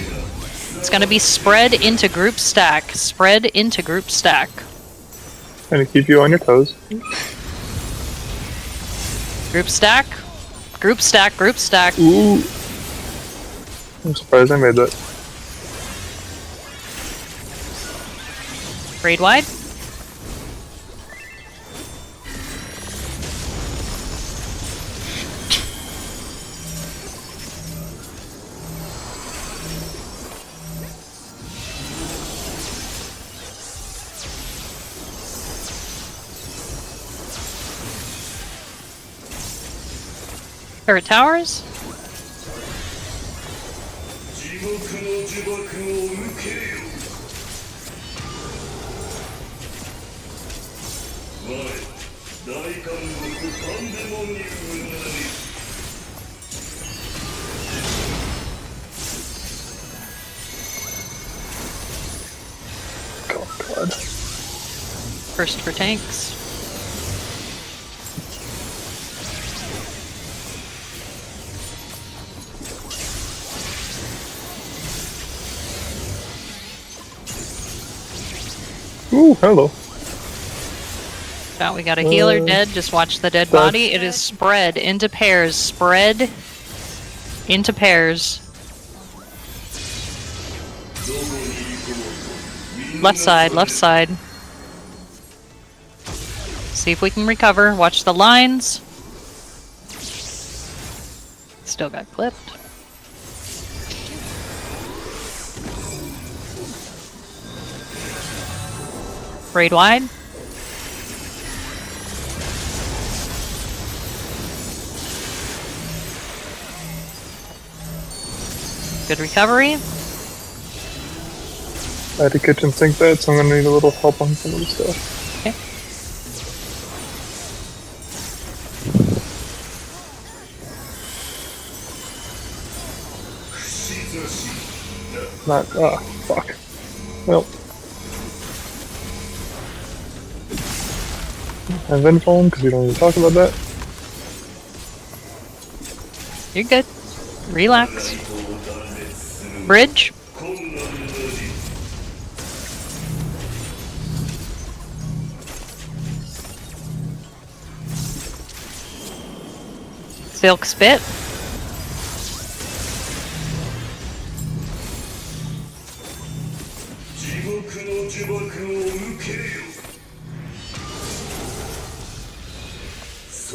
It's gonna be spread into group stack. Spread into group stack. Trying to keep you on your toes. Group stack. Group stack. Group stack. Ooh. I'm surprised I made that. Grade wide. Turret towers. Oh god. First for tanks. Ooh, hello. Now we got a healer dead. Just watch the dead body. It is spread into pairs. Spread into pairs. Left side, left side. See if we can recover. Watch the lines. Still got clipped. Raid wide. Good recovery. I had to kitchen sink that, so I'm gonna need a little help on some of the stuff. Okay. Not, fuck. Well. I've been fallen because we don't even talk about that. You're good. Relax. Bridge. Silk spit.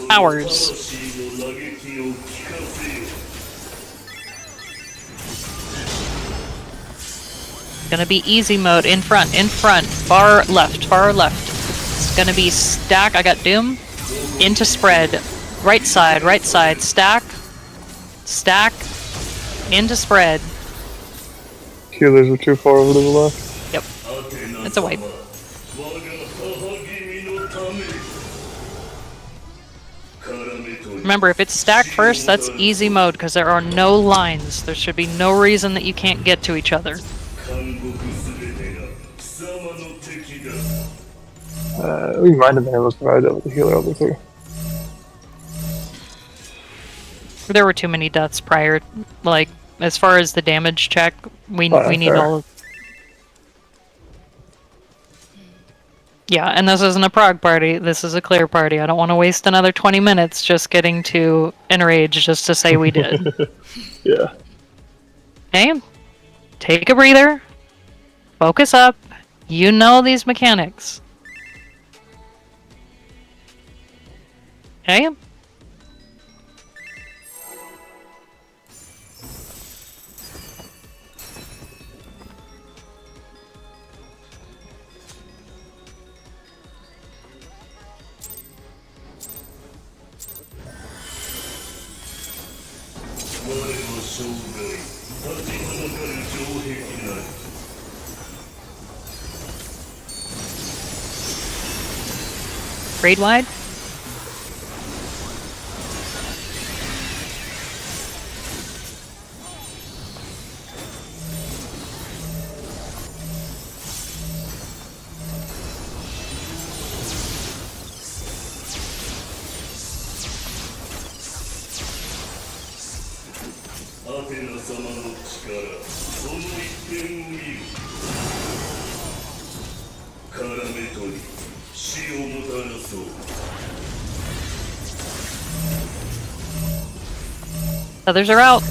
Powers. Gonna be easy mode in front, far left, far left. It's gonna be stack. I got Doom. Into spread. Right side, stack. Stack. Into spread. Healers are too far over to the left. Yep. It's a wipe. Remember, if it's stacked first, that's easy mode because there are no lines. There should be no reason that you can't get to each other. We might have been able to provide that with the healer over here. There were too many deaths prior. Like, as far as the damage check, we need fair. all of... Yeah, and this isn't a prog party, this is a clear party. I don't want to waste another 20 minutes just getting to Enrage just to say we did. Yeah. Okay? Take a breather. Focus up. You know these mechanics. Okay? Raid wide. Others are out.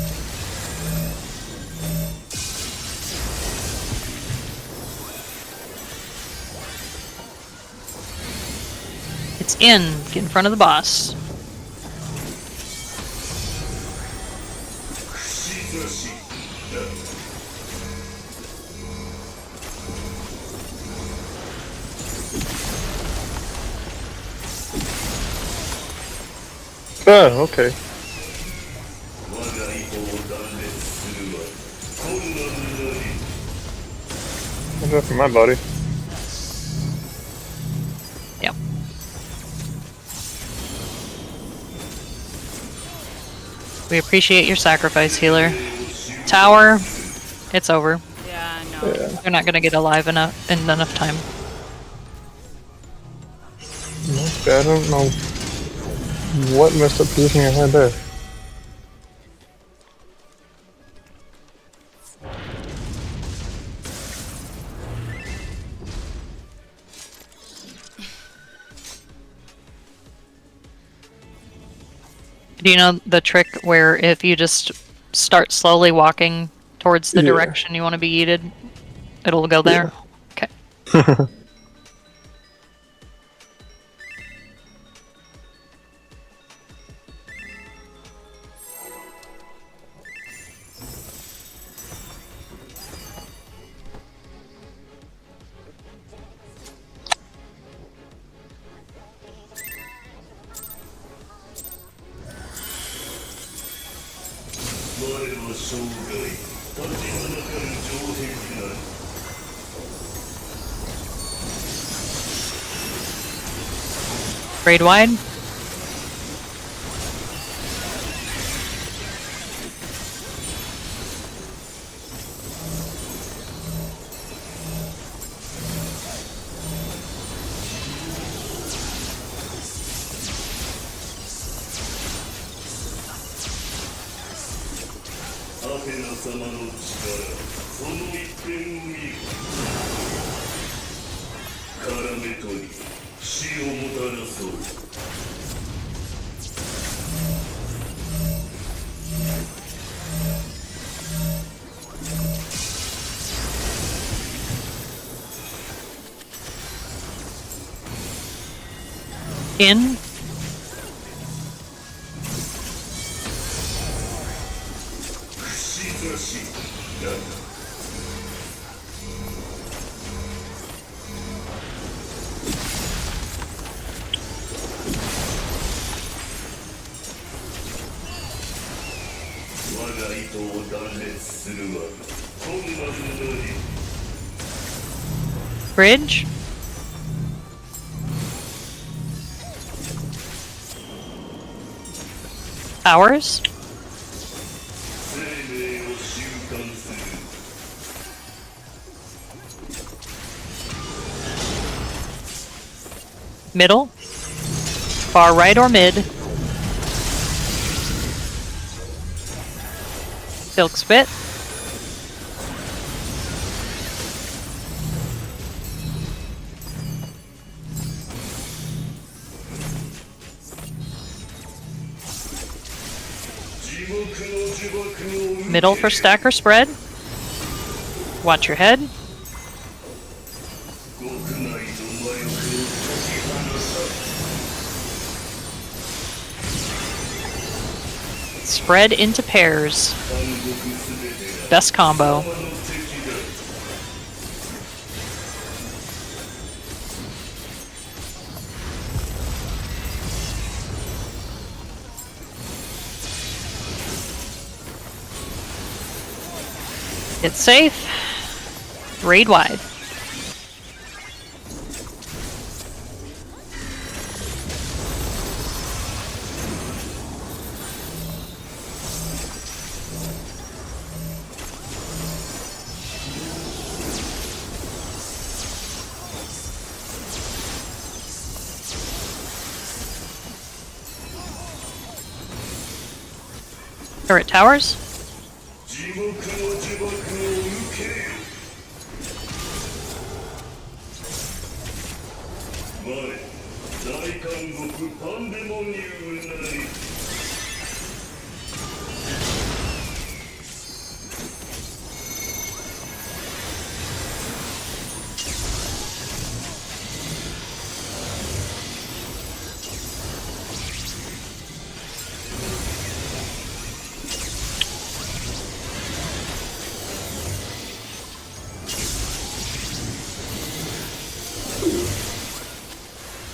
It's in. Get in front of the boss. Oh, okay. What's that for my body? Yep. We appreciate your sacrifice, healer. Tower, it's over. Yeah, no. Yeah. They're not gonna get alive enough in enough time. Okay, I don't know what messed up positioning I had there. Do you know the trick where if you just start slowly walking towards the Yeah. direction you want to be yeeted, it'll go there? Okay. Raid wide. In. Bridge. Towers. Middle. Far right or mid. Silk Spit. Middle for stack or spread. Watch your head. Spread into pairs. Best combo. It's safe. Raid wide. Turret towers.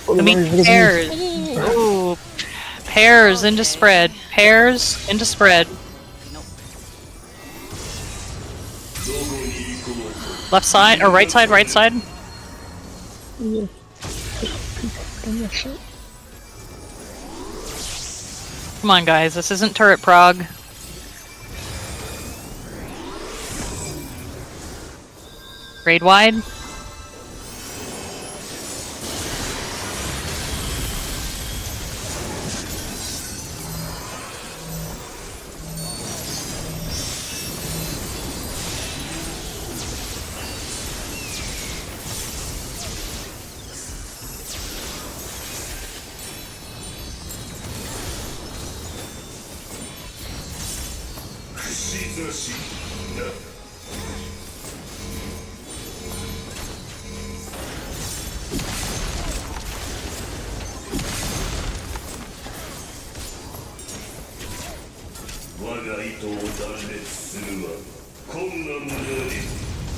I mean, pairs. Ooh. Pairs into spread. Pairs into spread. Left side or right side, right side. Come on, guys. This isn't turret prog. Grade wide.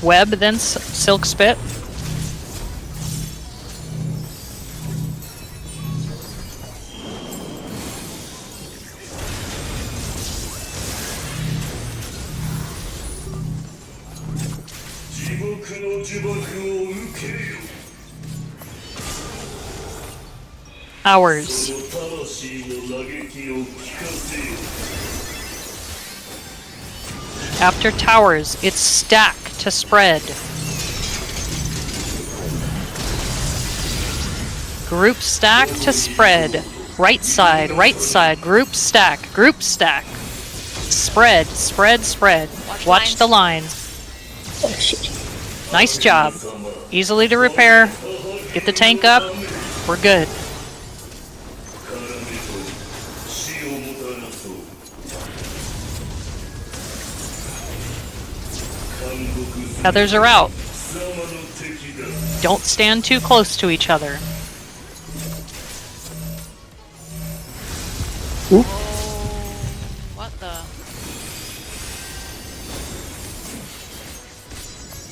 Web, then Silk Spit. Hours. After towers, it's stack to spread. Group stack to spread. Right side, group stack, Spread, spread, spread. Watch the lines. Oh shit. Nice job. Easily to repair. Get the tank up. We're good. Others are out. Don't stand too close to each other. Oh, what the?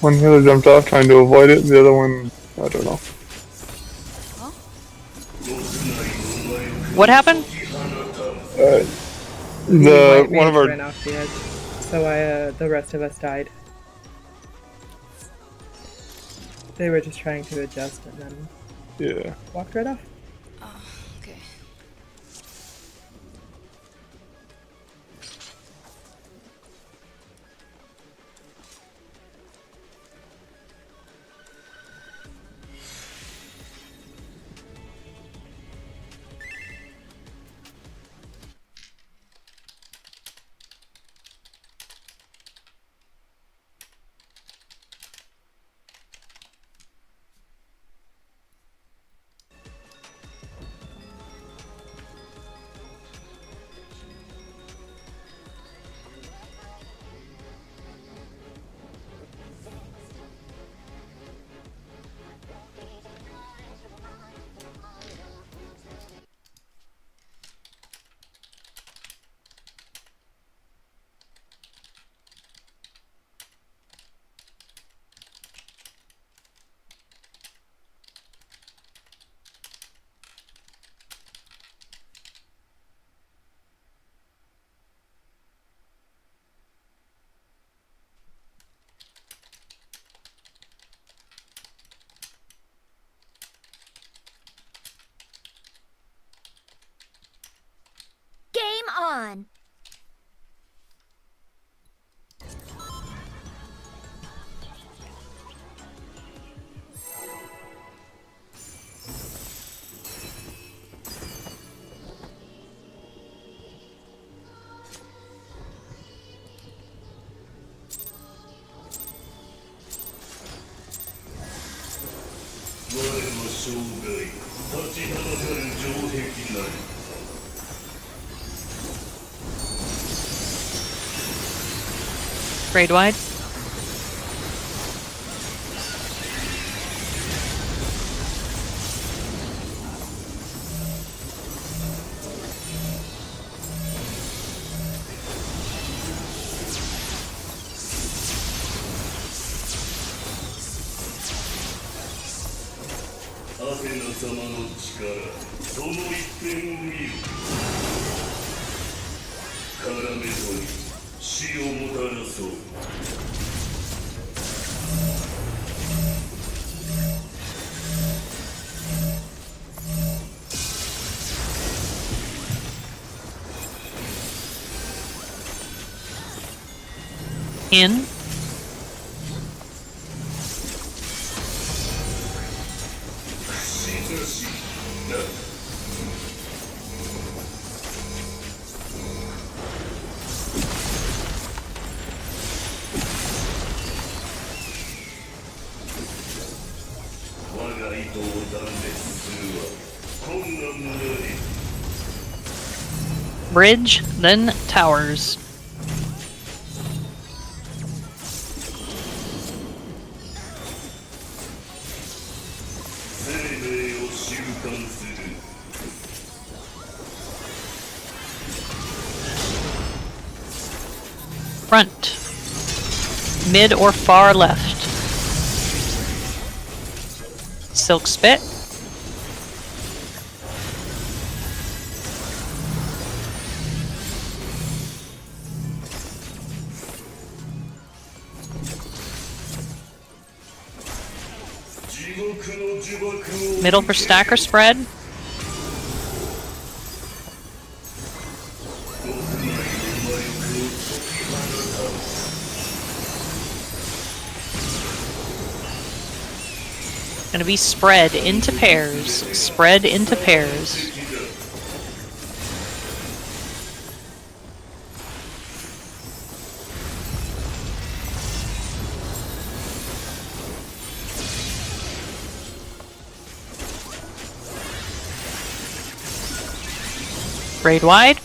One healer jumped off trying to avoid it, the other one, I don't know. What happened? One of our ran off the edge, so the rest of us died. They were just trying to adjust and then yeah. walked right off. Oh, okay. Game on. Grade wide. In. Bridge, then towers. Front. Mid or far left. Silk Spit. Middle for stack or spread. Gonna be spread into pairs. Spread into pairs. Braid wide.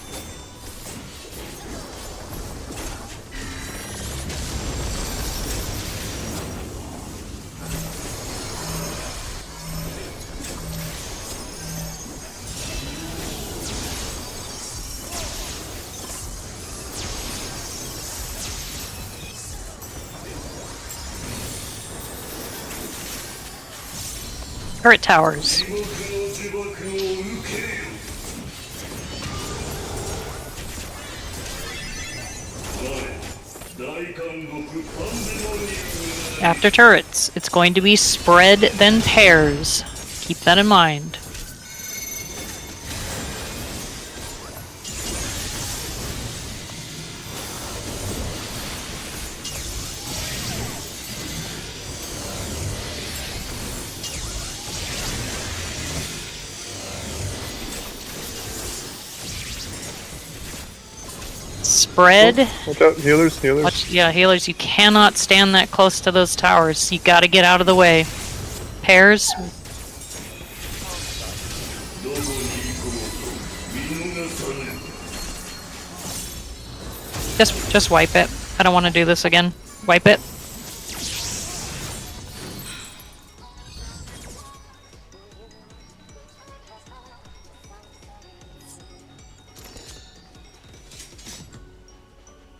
Turret towers. After turrets, it's going to be spread, then pairs. Keep that in mind. Spread. Watch out, healers, healers. Watch, yeah, healers, you cannot stand that close to those towers. You gotta get out of the way. Pairs. Just wipe it. I don't want to do this again. Wipe it.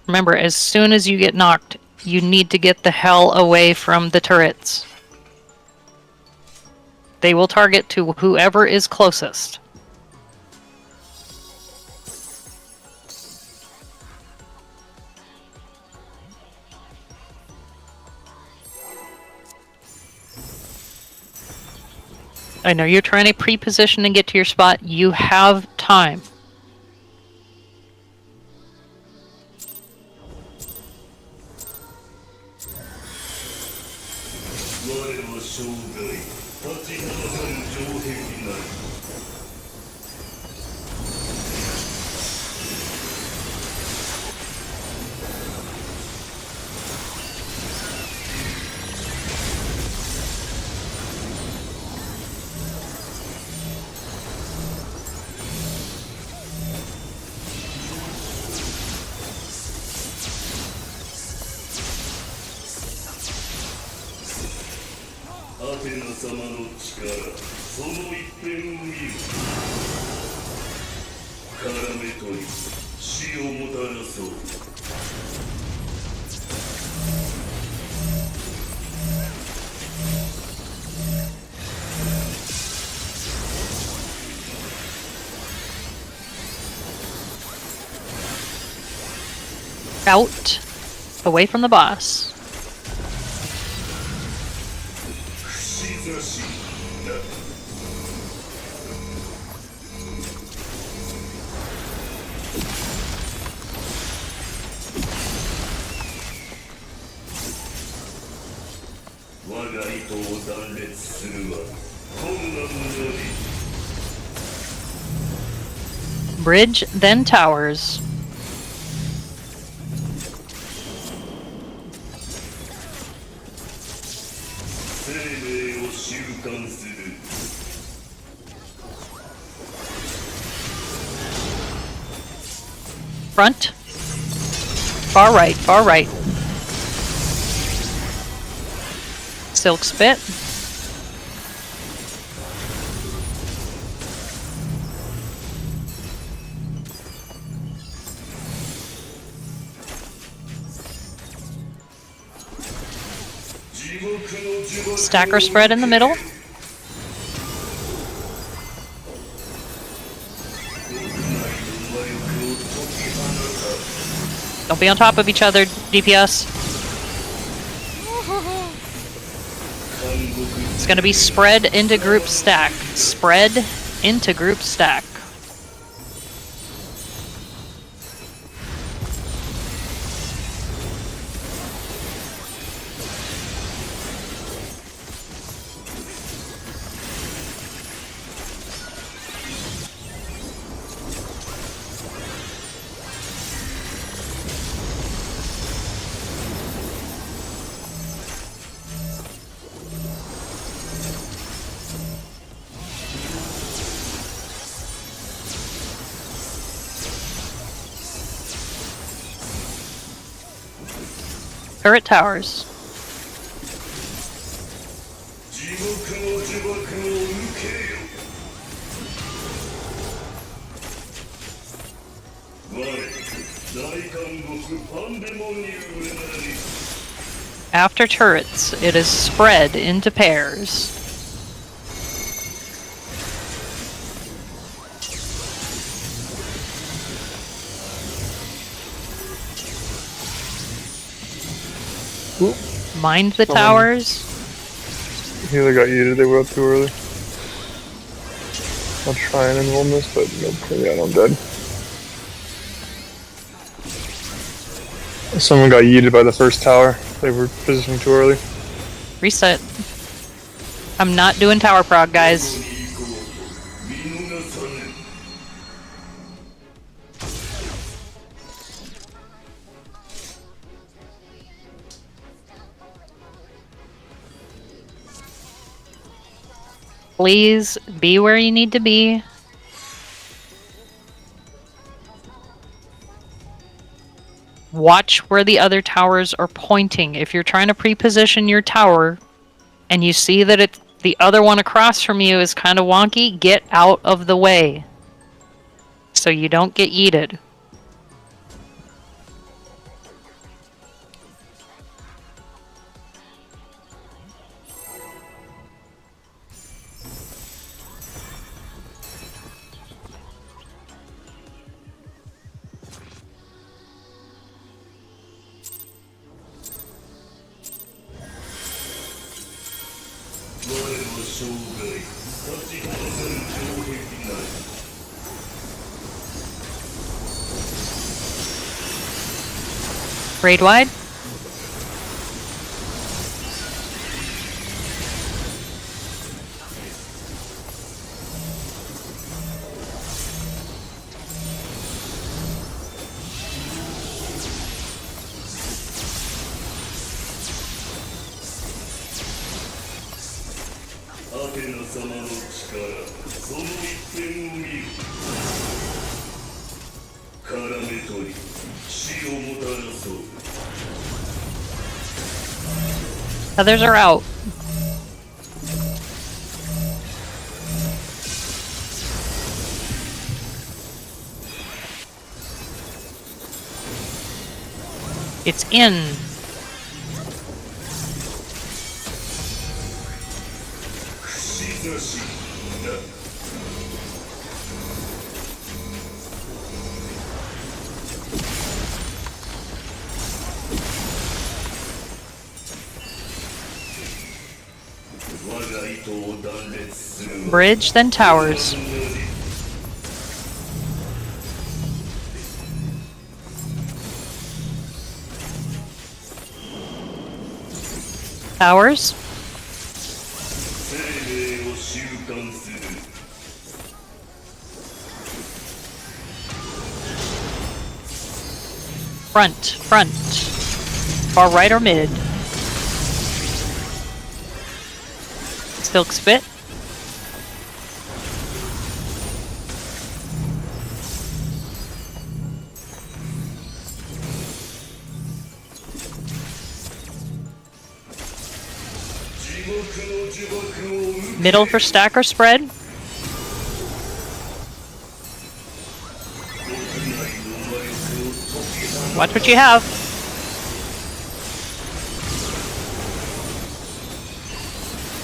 Remember, as soon as you get knocked, you need to get the hell away from the turrets. They will target to whoever is closest. I know you're trying to pre-position and get to your spot. You have time. Out. Away from the boss. Bridge, then towers. Front. Far right, far right. Silk Spit. Stacker spread in the middle. Don't be on top of each other, DPS. It's gonna be spread into group stack. Spread into group stack. Turret towers. After turrets, it is spread into pairs. Mind the towers. Healer got yeeted, they were up too early. I'll try and enroll this, but nope, yeah, I'm dead. Someone got yeeted by the first tower. They were positioning too early. Reset. I'm not doing tower prog, guys. Please be where you need to be. Watch where the other towers are pointing. If you're trying to pre-position your tower and you see that the other one across from you is kind of wonky, get out of the way so you don't get yeeted. Raid wide. Others are out. It's in. Bridge, then towers. Towers. Front. Far right or mid. Silk Spit. Middle for stack or spread. Watch what you have.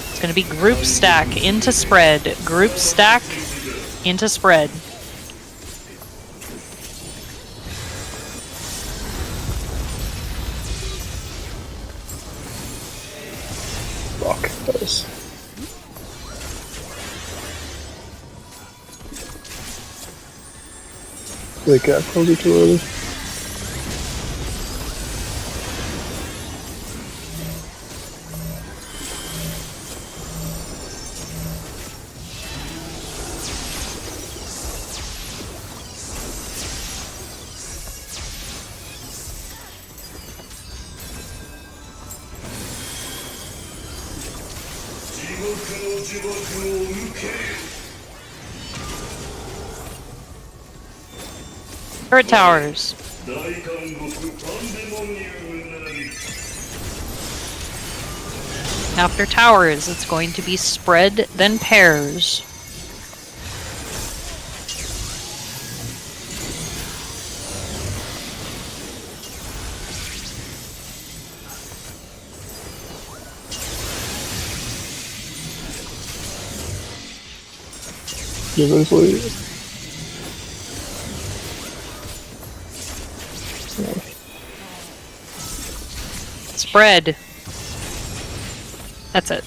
It's going to be group stack into spread. Group stack into spread. Fuck. That was... They got closer too early. Turret towers. After towers, it's going to be spread, then pairs. Eventually. Spread. That's it.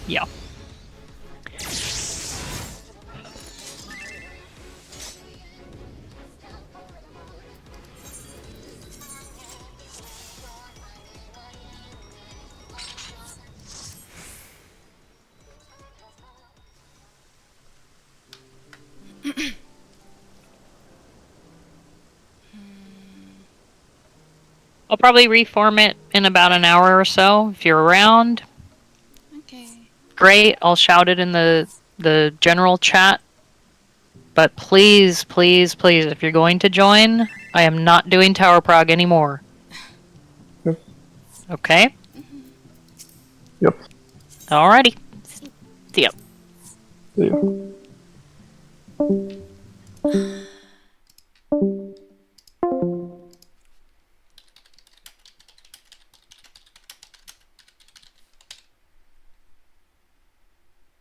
Yeah. I'll probably reform it in about an hour or so if you're around. Okay. Great, I'll shout it in the general chat. But please, please, please, if you're going to join, I am not doing Tower Prog anymore. Yep. Okay? Yep. Alrighty. See ya. Yeah.